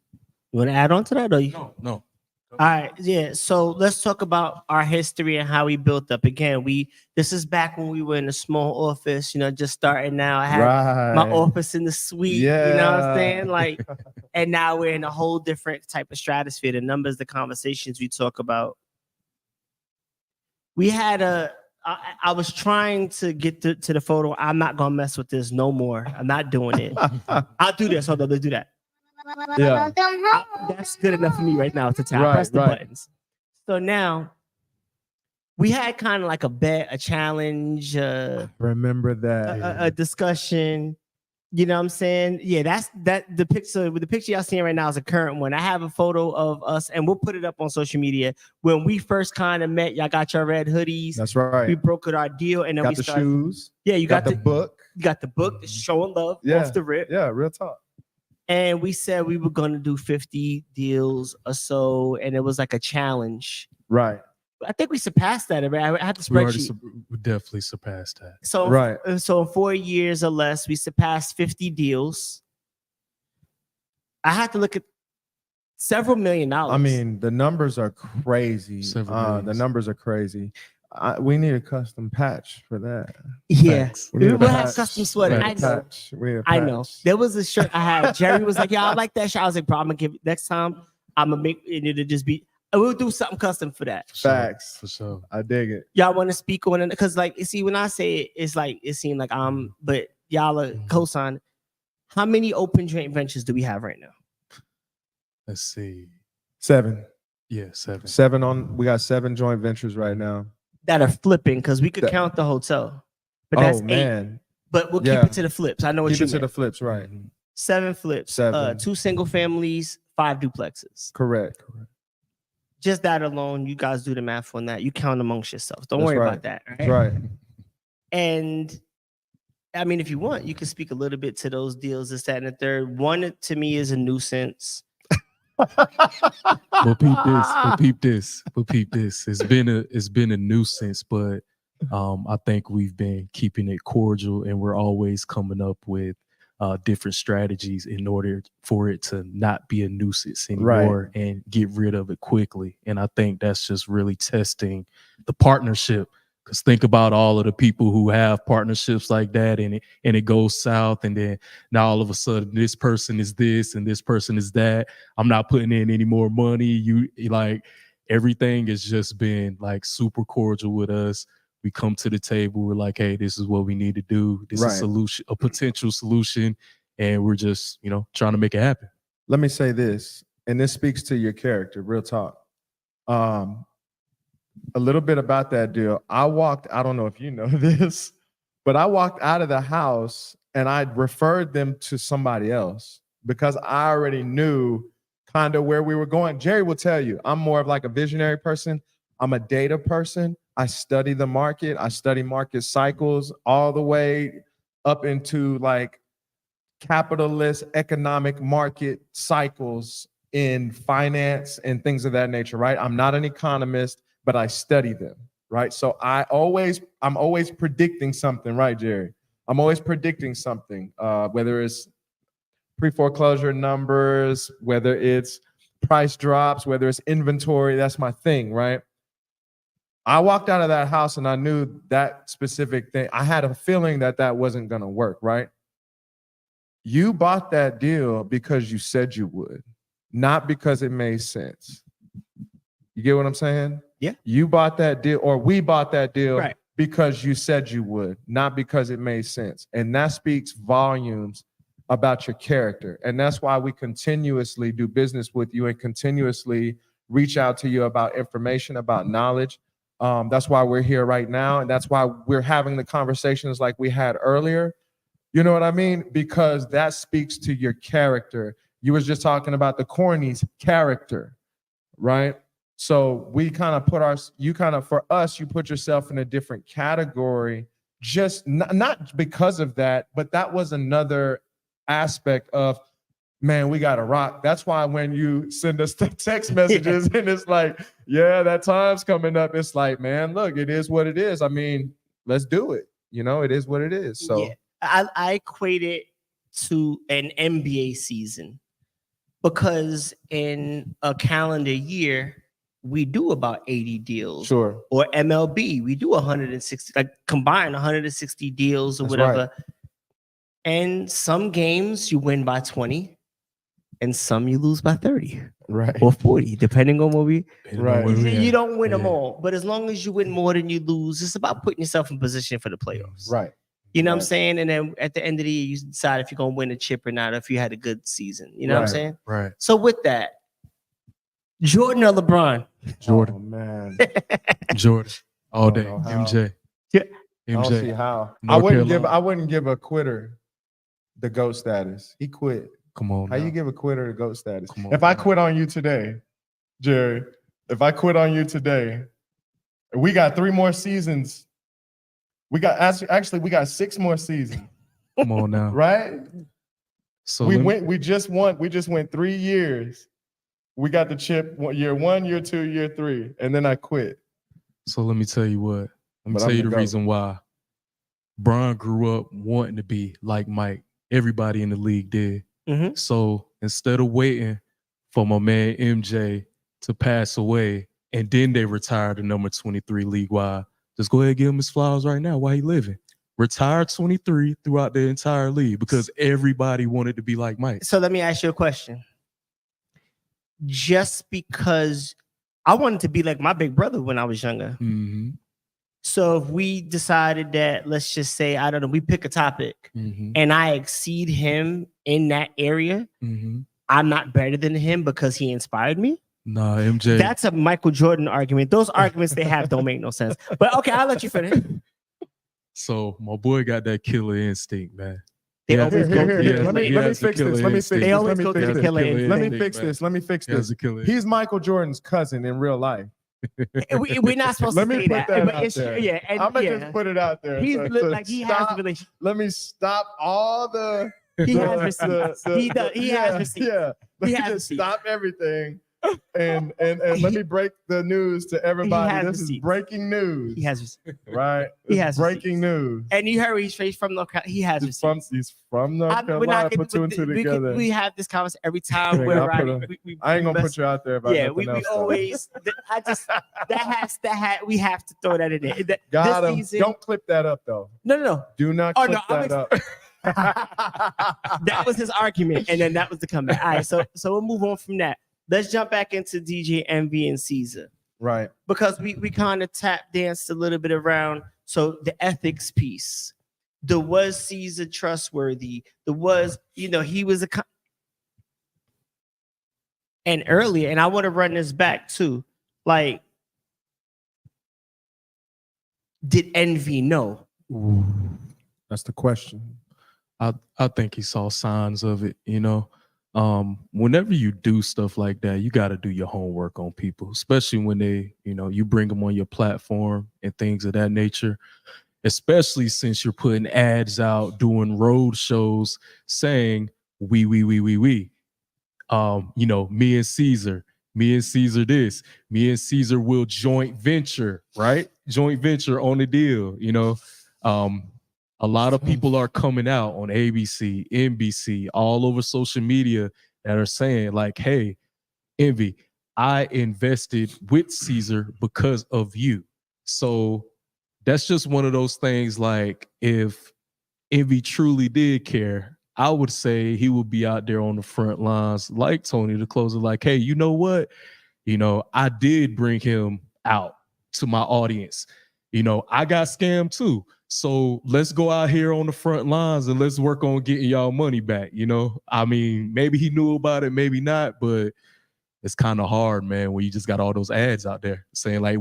You want to add on to that, or you?
No.
All right, yeah. So let's talk about our history and how we built up. Again, this is back when we were in a small office, just starting now. I had my office in the suite, you know what I'm saying? Like, and now we're in a whole different type of stratosphere. The numbers, the conversations we talk about. We had I was trying to get to the photo. I'm not gonna mess with this no more. I'm not doing it. I'll do this. Hold on, let's do that.
Yeah.
That's good enough for me right now to tap. Press the buttons. So now we had kind of like a challenge.
Remember that.
A discussion. You know what I'm saying? Yeah, that's the picture. The picture y'all seeing right now is a current one. I have a photo of us, and we'll put it up on social media. When we first kind of met, y'all got your red hoodies.
That's right.
We brokered our deal, and then
got
we
the
started.
Shoes.
Yeah, you got
the book.
You got the book, showing love off the rip.
Yeah, real talk.
And we said we were going to do 50 deals or so, and it was like a challenge.
Right.
I think we surpassed that. I had the spreadsheet.
We definitely surpassed that.
So, so in 4 years or less, we surpassed 50 deals. I had to look at several $1 million.
I mean, the numbers are crazy. The numbers are crazy. We need a custom patch for that.
Yeah, we'll have custom sweater.
I
know. There was a shirt I had. Jerry was like, "Yeah, I like that shirt." I was like, "Bro, I'm gonna give it next time. I'm gonna make it to just be. We'll do something custom for that."
Facts
for sure.
I dig it.
Y'all want to speak on it? Because like, you see, when I say it, it's like it seemed like but y'all are co-sign. How many open joint ventures do we have right now?
Let's see.
7.
Yeah, 7.
7 we got 7 joint ventures right now
that are flipping, because we could count the hotel, but that's 8.
Man.
But we'll keep it to the flips. I know what you mean.
Keep it to the flips, right?
7 flips. 2 single families, 5 duplexes.
Correct.
Just that alone, you guys do the math on that. You count amongst yourselves. Don't worry about that. Right?
Right.
And I mean, if you want, you can speak a little bit to those deals, this, that, and the third. One to me is a nuisance.
We'll peep this. It's been a nuisance, but I think we've been keeping it cordial, and we're always coming up with different strategies in order for it to not be a nuisance anymore and get rid of it quickly. And I think that's just really testing the partnership. Because think about all of the people who have partnerships like that, and it goes south, and then now all of a sudden this person is this and this person is that. I'm not putting in any more money. You like, everything has just been like super cordial with us. We come to the table. We're like, hey, this is what we need to do. This is a potential solution, and we're just trying to make it happen.
Let me say this, and this speaks to your character. Real talk. A little bit about that deal. I don't know if you know this, but I walked out of the house and I referred them to somebody else because I already knew kind of where we were going. Jerry will tell you, I'm more of like a visionary person. I'm a data person. I study the market. I study market cycles all the way up into like capitalist economic market cycles in finance and things of that nature, right? I'm not an economist, but I study them, right? So I'm always predicting something, right, Jerry? I'm always predicting something, whether it's pre-foreclosure numbers, whether it's price drops, whether it's inventory. That's my thing, right? I walked out of that house and I knew that specific thing. I had a feeling that wasn't going to work, right? You bought that deal because you said you would, not because it made sense. You get what I'm saying?
Yeah.
You bought that deal, or we bought that deal because you said you would, not because it made sense. And that speaks volumes about your character. And that's why we continuously do business with you and continuously reach out to you about information, about knowledge. That's why we're here right now. And that's why we're having the conversations like we had earlier. You know what I mean? Because that speaks to your character. You was just talking about the corny's character, right? So we kind of for us, you put yourself in a different category, just not because of that, but that was another aspect of, man, we got to rock. That's why when you send us the text messages and it's like, yeah, that time's coming up. It's like, man, look, it is what it is. I mean, let's do it. It is what it is. So
yeah, I equate it to an NBA season, because in a calendar year, we do about 80 deals.
Sure.
Or MLB, we do 160, like combined 160 deals or whatever.
Right.
And some games you win by 20 and some you lose by 30.
Right.
Or 40, depending on what we.
Right.
You don't win them all. But as long as you win more than you lose, it's about putting yourself in position for the playoffs.
Right.
You know what I'm saying? And then at the end of the year, you decide if you're going to win a chip or not, or if you had a good season. You know what I'm saying?
Right.
So with that, Jordan or LeBron?
Jordan.
Oh, man.
Jordan. All day. MJ.
Yeah.
I don't see
MJ.
how.
North
I wouldn't give a quitter the GOAT status. He quit.
Come on.
How
now.
you give a quitter the GOAT status?
Come on
If I
now.
quit on you today, Jerry, if I quit on you today, we got 3 more seasons. We got actually we got 6 more seasons.
Come on now.
Right?
So
we just went 3 years. We got the chip year 1, year 2, year 3, and then I quit.
So let me tell you what. Let me
But
tell
I'm
you
the
the
GOAT.
reason why. Bron grew up wanting to be like Myke. Everybody in the league did.
Mhm.
So instead of waiting for my man MJ to pass away and then they retire the number 23 league-wide, just go ahead and give him his flowers right now while he living. Retire 23 throughout the entire league because everybody wanted to be like Myke.
So let me ask you a question. Just because I wanted to be like my big brother when I was younger.
Mm-hmm.
So if we decided that, let's just say, I don't know, we pick a topic
Mm-hmm.
and I exceed him in that area,
Mm-hmm.
I'm not better than him because he inspired me.
Nah, MJ.
That's a Michael Jordan argument. Those arguments they have don't make no sense. But okay, I'll let you finish.
So my boy got that killer instinct, man.
They
Yeah,
always
here,
go
here,
to
here.
the
Let me
killer
fix this. Let me fix this.
They always
Let me
go to
fix
the
this.
killer instinct.
Let me fix this. Let me fix
He has
this.
a killer
He's Michael Jordan's cousin in real life.
We're not supposed
Let
to
me
say
put
that.
that
but
out
it's
there.
yeah, and
I'm gonna
yeah.
just put it out there.
He's
So-
look
so
like he has
stop-
a relationship.
Let me stop all the.
He
the-
has receipts. He does. He has receipts.
Yeah. Let
He
me
has
just
receipts.
stop everything. And let me break the news to everybody.
has
This is
receipts.
breaking news.
He has receipts.
right.
He
This
has
is breaking
receipts.
news.
And you heard he's straight from North Carolina. He has receipts.
He's from North
We're
Carolina.
not
Put 2 and 2 together.
we have this conversation every time
Dang,
we're
I'll put
riding.
I ain't gonna
mess-
put you out there about
Yeah,
nothing
we
else. though.
always. We have to throw that in there.
Got
This
him.
season,
Don't clip that up though.
no.
Do not
Oh,
clip
no, I'm
that up.
That was his argument, and then that was the comeback. All right, so we'll move on from that. Let's jump back into DJ Envy and Cesar.
Right.
Because we kind of tap danced a little bit around. So the ethics piece, was Cesar trustworthy? He was and earlier, and I want to run this back too. Like, did Envy know?
Ooh.
That's the question.
I think he saw signs of it, you know. Whenever you do stuff like that, you got to do your homework on people, especially when they, you bring them on your platform and things of that nature, especially since you're putting ads out, doing road shows saying, we. Me and Cesar this, me and Cesar will joint venture, right? Joint venture on the deal, A lot of people are coming out on ABC, NBC, all over social media that are saying like, hey, Envy, I invested with Cesar because of you. So that's just one of those things, like, if Envy truly did care, I would say he would be out there on the front lines like Tony, the closer, like, hey, you know what? I did bring him out to my audience. I got scammed too. So let's go out here on the front lines and let's work on getting y'all money back. I mean, maybe he knew about it, maybe not, but it's kind of hard, man, when you just got all those ads out there saying like,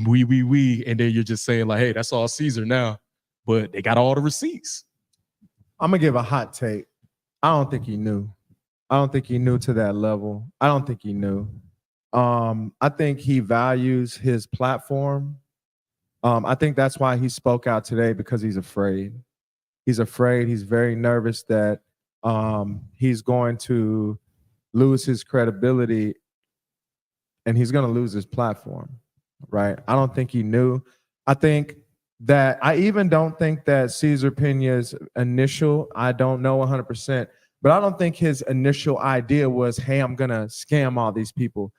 we, and then you're just saying like, hey, that's all Cesar now, but they got all the receipts.
I'm gonna give a hot take. I don't think he knew. I don't think he knew to that level. I don't think he knew. I think he values his platform. I think that's why he spoke out today, because he's afraid. He's afraid. He's very nervous that he's going to lose his credibility and he's going to lose his platform, right? I don't think he knew. I even don't think that Cesar Piña's initial, I don't know 100%, but I don't think his initial idea was, hey, I'm going to scam all these people.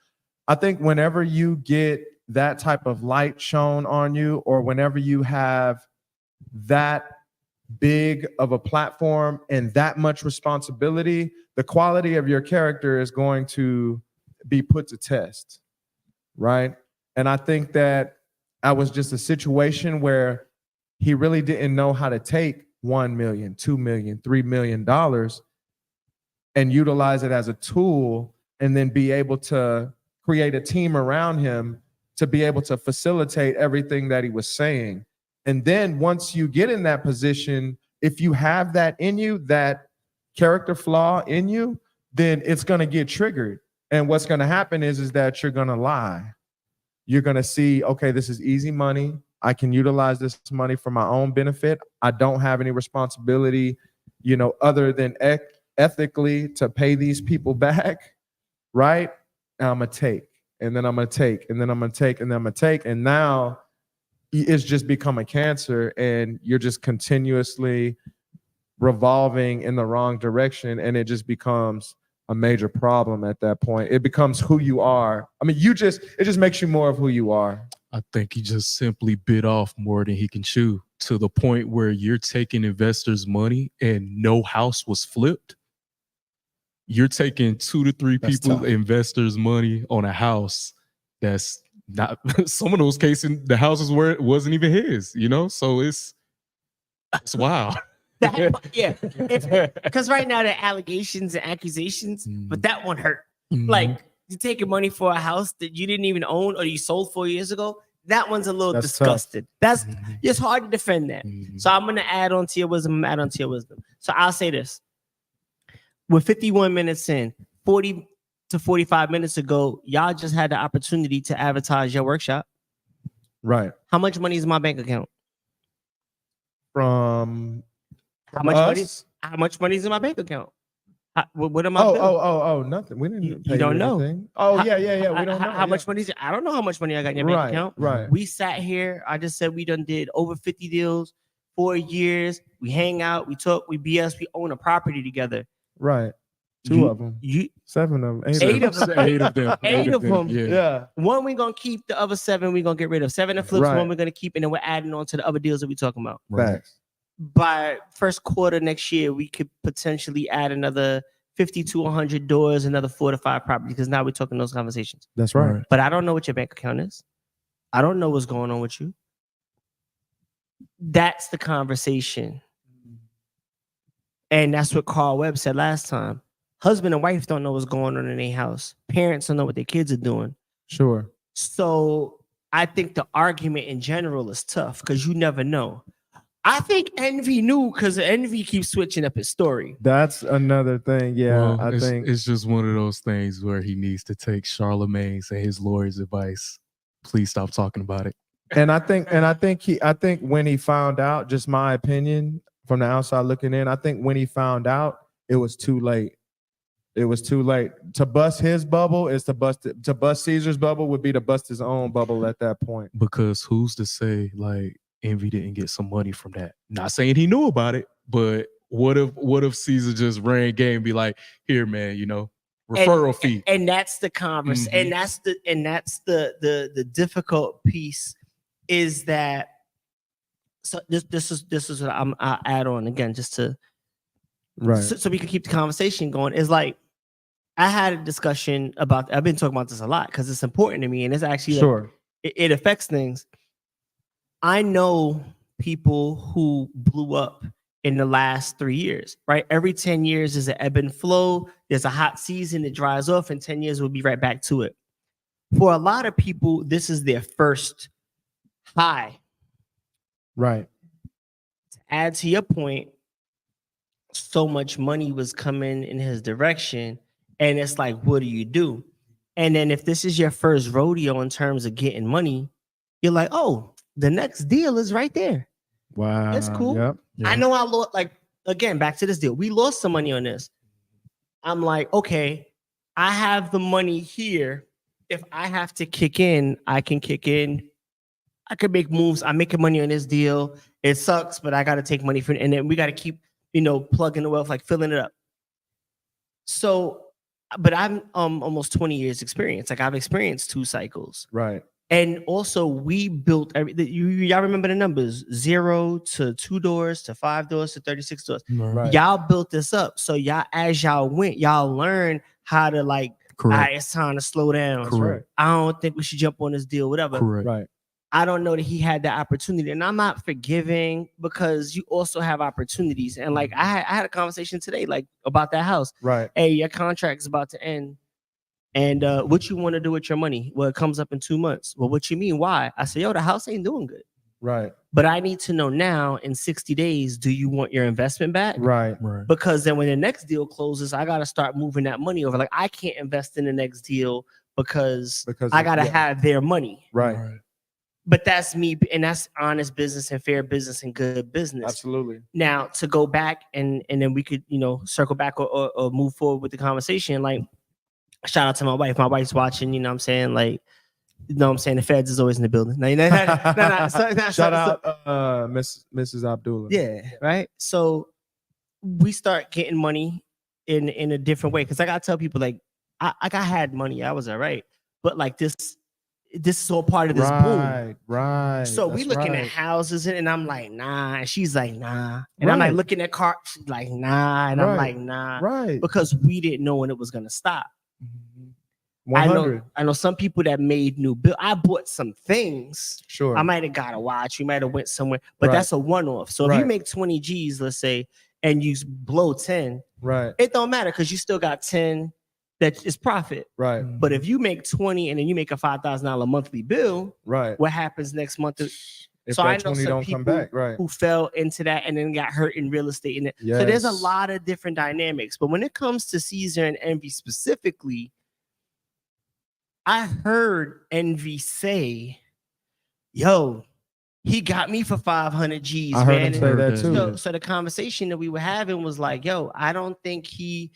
I think whenever you get that type of light shown on you, or whenever you have that big of a platform and that much responsibility, the quality of your character is going to be put to test, right? And I think that was just a situation where he really didn't know how to take $1 million, $2 million, $3 million and utilize it as a tool, and then be able to create a team around him to be able to facilitate everything that he was saying. And then once you get in that position, if you have that in you, that character flaw in you, then it's going to get triggered. And what's going to happen is that you're going to lie. You're going to see, okay, this is easy money. I can utilize this money for my own benefit. I don't have any responsibility, other than ethically to pay these people back, right? And I'm going to take, and then I'm going to take, and then I'm going to take, and then I'm going to take. And now it's just become a cancer, and you're just continuously revolving in the wrong direction, and it just becomes a major problem at that point. It becomes who you are. I mean, it just makes you more of who you are.
I think he just simply bit off more than he can chew, to the point where you're taking investors' money and no house was flipped. You're taking 2 to 3 people, investors' money on a house that's not, some of those cases, the houses where it wasn't even his, So it's wild.
Yeah, because right now the allegations and accusations, but that one hurt. Like, you taking money for a house that you didn't even own or you sold 4 years ago. That one's a little disgusted. That's it's hard to defend that. So I'm gonna add on to your wisdom. So I'll say this: we're 51 minutes in, 40 to 45 minutes ago, y'all just had the opportunity to advertise your workshop.
Right.
How much money is in my bank account?
From
how much money? How much money is in my bank account? What am I?
Oh, nothing. We didn't.
You don't know.
Anything. Oh, yeah. We don't know
how much money is it? I don't know how much money I got in your bank account.
Right.
We sat here. I just said we did over 50 deals, 4 years. We hang out. We talk. We BS. We own a property together.
Right. 2 of them. 7 of them. 8 of them.
8 of them.
8 of them.
Yeah.
One we're gonna keep. The other 7 we're gonna get rid of. 7 and flips. One we're gonna keep, and then we're adding on to the other deals that we're talking about.
Facts.
By first quarter next year, we could potentially add another 50 to 100 doors, another 4 to 5 properties, because now we're talking those conversations.
That's right.
But I don't know what your bank account is. I don't know what's going on with you. That's the conversation. And that's what Carl Webb said last time. Husband and wife don't know what's going on in their house. Parents don't know what their kids are doing.
Sure.
So I think the argument in general is tough because you never know. I think Envy knew because Envy keeps switching up his story.
That's another thing. Yeah,
well, I think it's just one of those things where he needs to take Charlemagne's and his lawyer's advice. Please stop talking about it.
And I think when he found out, just my opinion from the outside looking in, I think when he found out, it was too late. It was too late to bust his bubble. Is to bust Caesar's bubble would be to bust his own bubble at that point.
Because who's to say like Envy didn't get some money from that? Not saying he knew about it, but what if Caesar just ran game and be like, here, man, referral fee.
And that's the conversation. And that's the difficult piece is that. So this is what I'll add on again just to so we can keep the conversation going. Is like I had a discussion about. I've been talking about this a lot because it's important to me, and it's actually it affects things. I know people who blew up in the last 3 years, right? Every 10 years is an ebb and flow. There's a hot season, it dries off, and 10 years we'll be right back to it. For a lot of people, this is their first high.
Right.
To add to your point, so much money was coming in his direction, and it's like, what do you do? And then if this is your first rodeo in terms of getting money, you're like, oh, the next deal is right there.
Wow.
That's cool.
Yep.
I know I lost, like, again, back to this deal. We lost some money on this. I'm like, okay, I have the money here. If I have to kick in, I can kick in. I could make moves. I'm making money on this deal. It sucks, but I got to take money from it. And then we got to keep, plugging the wealth, like filling it up. So, but I'm almost 20 years experience. Like I've experienced 2 cycles.
Right.
And also we built everything. Y'all remember the numbers, 0 to 2 doors to 5 doors to 36 doors.
Right.
Y'all built this up. So as y'all went, y'all learned how to like, all right, it's time to slow down.
Correct.
I don't think we should jump on this deal, whatever.
Correct.
Right.
I don't know that he had the opportunity, and I'm not forgiving because you also have opportunities. And like I had a conversation today, like about that house.
Right.
Hey, your contract is about to end, and what you want to do with your money? Well, it comes up in 2 months. Well, what you mean? Why? I said, yo, the house ain't doing good.
Right.
But I need to know now in 60 days, do you want your investment back?
Right.
Because then when the next deal closes, I got to start moving that money over. Like I can't invest in the next deal because I got to have their money.
Right.
But that's me. And that's honest business and fair business and good business.
Absolutely.
Now to go back and then we could, circle back or move forward with the conversation. Like shout out to my wife. My wife's watching, you know what I'm saying? Like, the feds is always in the building.
Shout out Mrs. Abdullah.
Yeah, right. So we start getting money in a different way. Cause I gotta tell people like I had money, I was all right. But like this is all part of this boom.
Right.
So we looking at houses and I'm like, nah. And she's like, nah. And I'm like looking at cars, she's like, nah. And I'm like, nah.
Right.
Because we didn't know when it was gonna stop.
100.
I know some people that made new bill. I bought some things.
Sure.
I might have got a watch. We might have went somewhere, but that's a one-off. So if you make 20 G's, let's say, and you blow 10, it don't matter because you still got 10 that is profit.
Right.
But if you make 20 and then you make a $5,000 monthly bill, what happens next month?
If
so
that
I know
20
some
don't
people
come back,
who fell into that and then got hurt in real estate. So there's a lot of different dynamics. But when it comes to Cesar and Envy specifically, I heard Envy say, yo, he got me for 500 G's,
I heard
man.
him say that too.
So the conversation that we were having was like, yo, I don't think he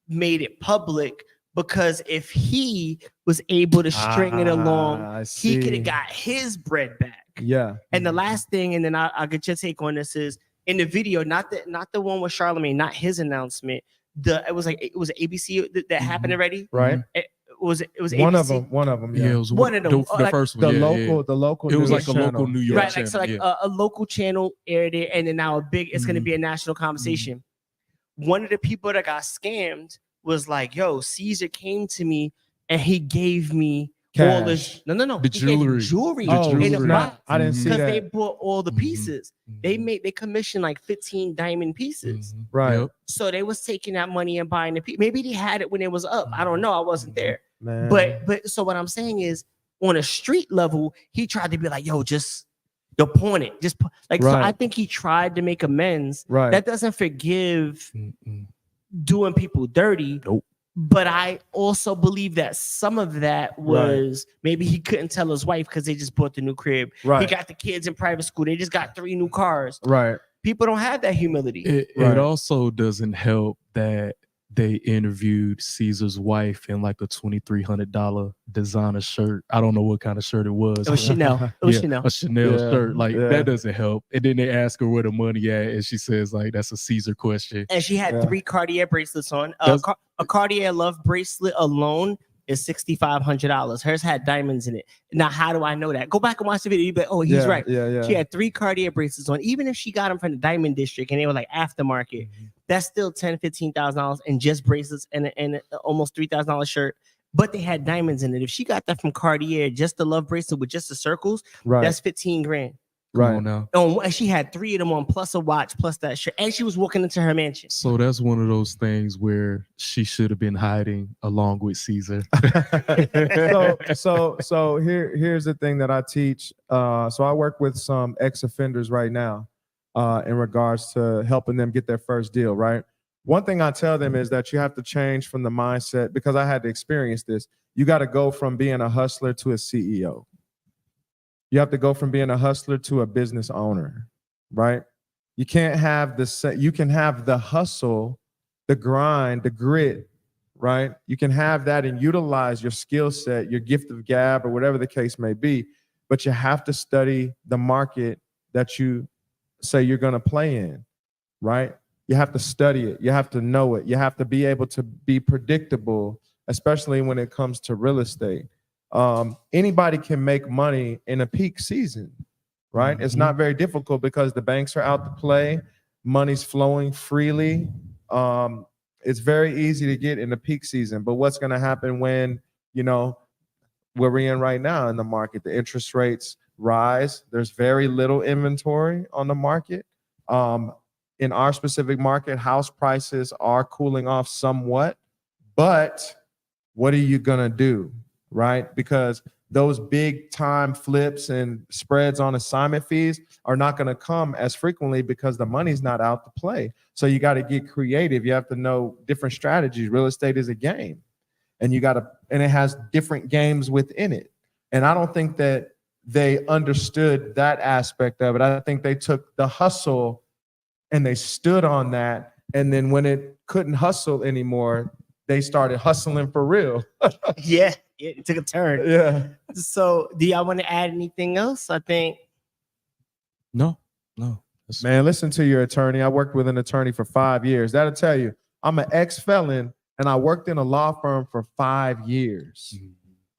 made it public because if he was able to string it along, he could have got his bread back.
Yeah.
And the last thing, and then I'll get your take on this, is in the video, not the one with Charlemagne, not his announcement. It was ABC that happened already.
Right.
It was
one
ABC?
of them.
Yeah, it was one of them. The first one.
The local.
It was like a
channel.
local New York
right,
channel.
like so a local channel aired it, and then now it's going to be a national conversation. One of the people that got scammed was like, "Yo, Cesar came to me and he gave me all this. No,
the jewelry,
jewelry.
In a box. I didn't see that
because they bought all the pieces. They commissioned like 15 diamond pieces.
Right.
Yep.
So they was taking that money and buying the piece. Maybe they had it when it was up. I don't know. I wasn't there.
Man.
But so what I'm saying is, on a street level, he tried to be like, yo, pawn it. So I think he tried to make amends.
Right.
That doesn't forgive doing people dirty.
Nope.
But I also believe that some of that was maybe he couldn't tell his wife because they just bought the new crib.
Right.
He got the kids in private school. They just got 3 new cars.
Right.
People don't have that humility.
It also doesn't help that they interviewed Cesar's wife in like a $2,300 designer shirt. I don't know what kind of shirt it was.
It was Chanel. Chanel.
A Chanel shirt. Like that doesn't help. And then they ask her where the money at, and she says like that's a Cesar question.
And she had 3 Cartier bracelets on. A Cartier Love bracelet alone is $6,500. Hers had diamonds in it. Now, how do I know that? Go back and watch the video. You be like, oh, he's right.
Yeah.
She had 3 Cartier bracelets on. Even if she got them from the Diamond District and they were like aftermarket, that's still $10,000, $15,000 and just bracelets and almost $3,000 shirt. But they had diamonds in it. If she got that from Cartier, just the Love bracelet with just the circles, that's 15 grand.
Right
now.
And she had 3 of them on, plus a watch, plus that shirt, and she was walking into her mansion.
So that's one of those things where she should have been hiding along with Cesar.
so here's the thing that I teach. So I work with some ex-offenders right now in regards to helping them get their first deal. Right. One thing I tell them is that you have to change from the mindset, because I had to experience this. You got to go from being a hustler to a CEO. You have to go from being a hustler to a business owner, right? You can't have you can have the hustle, the grind, the grit, right? You can have that and utilize your skill set, your gift of gab, or whatever the case may be, but you have to study the market that you say you're going to play in, right? You have to study it. You have to know it. You have to be able to be predictable, especially when it comes to real estate. Anybody can make money in a peak season, right? It's not very difficult because the banks are out to play, money's flowing freely. It's very easy to get in the peak season. But what's going to happen when, where we're in right now in the market, the interest rates rise, there's very little inventory on the market. In our specific market, house prices are cooling off somewhat, but what are you going to do? Right? Because those big time flips and spreads on assignment fees are not going to come as frequently because the money's not out to play. So you got to get creative. You have to know different strategies. Real estate is a game, and and it has different games within it. And I don't think that they understood that aspect of it. I think they took the hustle and they stood on that. And then when it couldn't hustle anymore, they started hustling for real.
Yeah, it took a turn.
Yeah.
So do y'all want to add anything else? I think.
No.
Man, listen to your attorney. I worked with an attorney for 5 years. That'll tell you, I'm an ex-felon and I worked in a law firm for 5 years.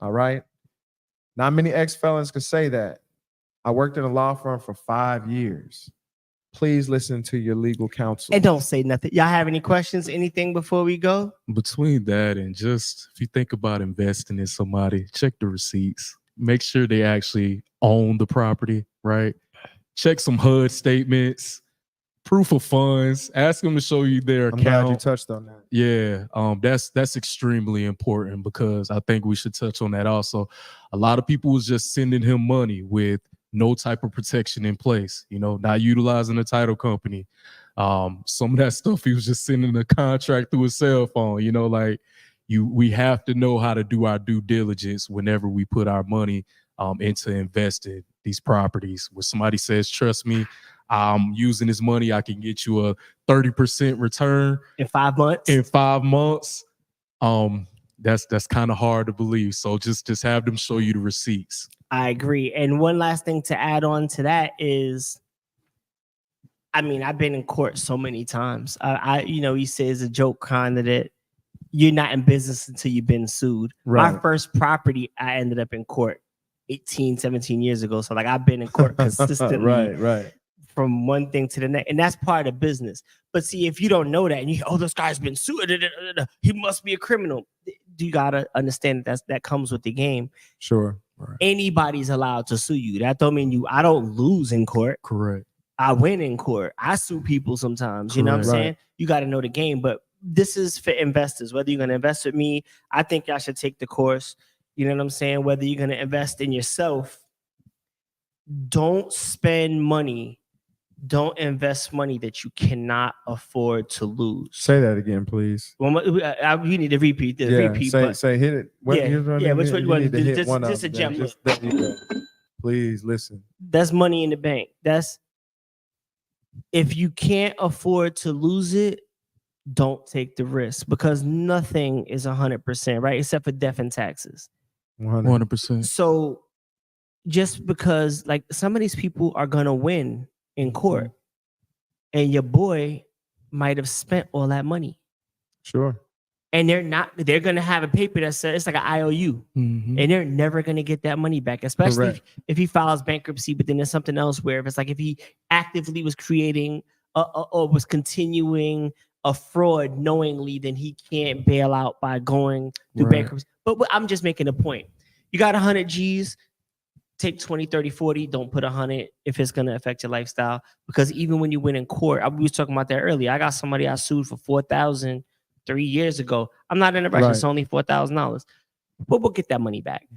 All right. Not many ex-felons could say that. I worked in a law firm for 5 years. Please listen to your legal counsel.
And don't say nothing. Y'all have any questions, anything before we go?
Between that and just if you think about investing in somebody, check the receipts. Make sure they actually own the property, right? Check some HUD statements, proof of funds. Ask them to show you their
I'm
account.
glad you touched on that.
Yeah, that's extremely important because I think we should touch on that also. A lot of people was just sending him money with no type of protection in place, not utilizing a title company. Some of that stuff he was just sending a contract through a cell phone, we have to know how to do our due diligence whenever we put our money into investing these properties. When somebody says, trust me, I'm using this money, I can get you a 30% return
in 5 months.
In 5 months, that's kind of hard to believe. So just have them show you the receipts.
I agree. And one last thing to add on to that is, I've been in court so many times. He says a joke kind of that you're not in business until you've been sued.
Right.
My first property, I ended up in court 18, 17 years ago. So I've been in court consistently.
Right.
From one thing to the next. And that's part of business. But see, if you don't know that and this guy's been sued, he must be a criminal. You got to understand that comes with the game.
Sure.
Right.
Anybody's allowed to sue you. That don't mean I don't lose in court.
Correct.
I win in court. I sue people sometimes. You know what I'm saying? You got to know the game. But this is for investors. Whether you're going to invest with me, I think y'all should take the course. You know what I'm saying? Whether you're going to invest in yourself, don't spend money. Don't invest money that you cannot afford to lose.
Say that again, please.
Well, you need to repeat this.
Say hit it.
Which one? Just a gem.
Please listen.
That's money in the bank. That's if you can't afford to lose it, don't take the risk because nothing is 100%, right? Except for death and taxes.
100%.
So just because some of these people are gonna win in court, and your boy might have spent all that money.
Sure.
And they're gonna have a paper that says it's like an IOU, and they're never gonna get that money back, especially if he files bankruptcy. But then there's something else where if he actively was creating or was continuing a fraud knowingly, then he can't bail out by going through bankruptcy. But I'm just making a point. You got 100 G's. Take 20, 30, 40. Don't put 100 if it's going to affect your lifestyle. Because even when you win in court, we was talking about that earlier. I got somebody I sued for $4,000 3 years ago. I'm not in a rush. It's only $4,000. But we'll get that money back.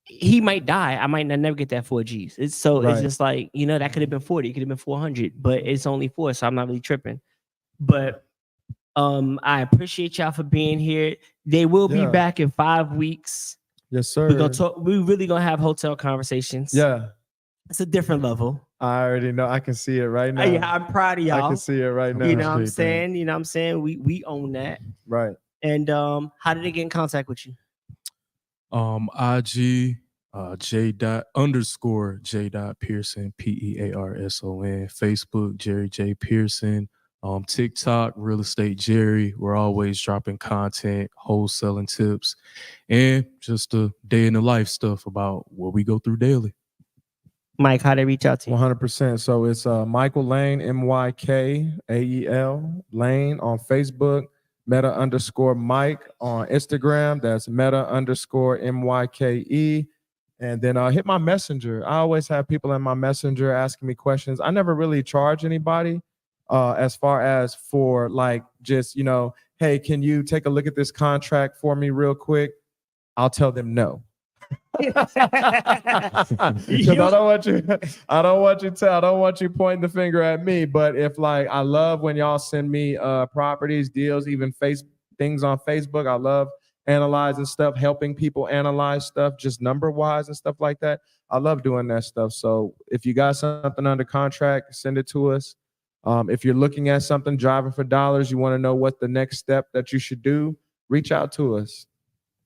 He might die. I might never get that 4 G's. It's just that could have been 40. It could have been 400. But it's only 4, so I'm not really tripping. But I appreciate y'all for being here. They will be back in 5 weeks.
Yes, sir.
We're gonna talk. We're really gonna have hotel conversations.
Yeah,
it's a different level.
I already know. I can see it right now.
Yeah, I'm proud of y'all.
I can see it right now.
You know what I'm saying? You know what I'm saying? We own that.
Right.
And how did they get in contact with you?
IG J._J.Pearson Pearson. Facebook Jerry J Pearson. TikTok, Real Estate Jerry. We're always dropping content, wholesaling tips, and just the day in the life stuff about what we go through daily.
Myke, how they reach out to you?
100%. So it's Mykael Lane, MYKAEL Lane on Facebook, Meta_Myke on Instagram. That's Meta_MYKE. And then hit my messenger. I always have people in my messenger asking me questions. I never really charge anybody. As far as for just, hey, can you take a look at this contract for me real quick? I'll tell them no. Because I don't want you pointing the finger at me. But if like, I love when y'all send me properties, deals, even things on Facebook. I love analyzing stuff, helping people analyze stuff, just number wise and stuff like that. I love doing that stuff. So if you got something under contract, send it to us. If you're looking at something, driving for dollars, you want to know what the next step that you should do, reach out to us.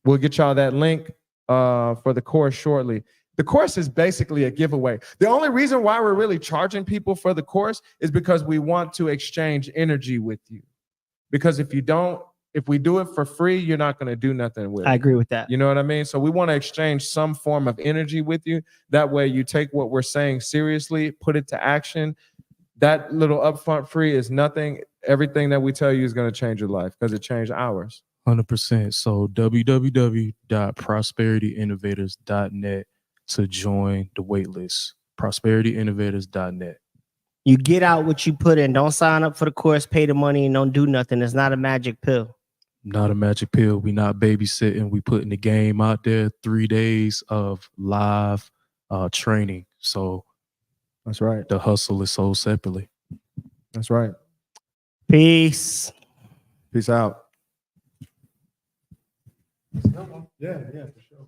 We'll get y'all that link for the course shortly. The course is basically a giveaway. The only reason why we're really charging people for the course is because we want to exchange energy with you. Because if we do it for free, you're not going to do nothing with it.
I agree with that.
You know what I mean? So we want to exchange some form of energy with you. That way you take what we're saying seriously, put it to action. That little upfront free is nothing. Everything that we tell you is going to change your life because it changed ours.
100%. So www.prosperityinnovators.net to join the waitlist. Prosperityinnovators.net.
You get out what you put in. Don't sign up for the course, pay the money, and don't do nothing. It's not a magic pill.
Not a magic pill. We not babysitting. We putting the game out there. 3 days of live training. So
that's right.
The hustle is sold separately.
That's right.
Peace.
Peace out. Yeah, for sure.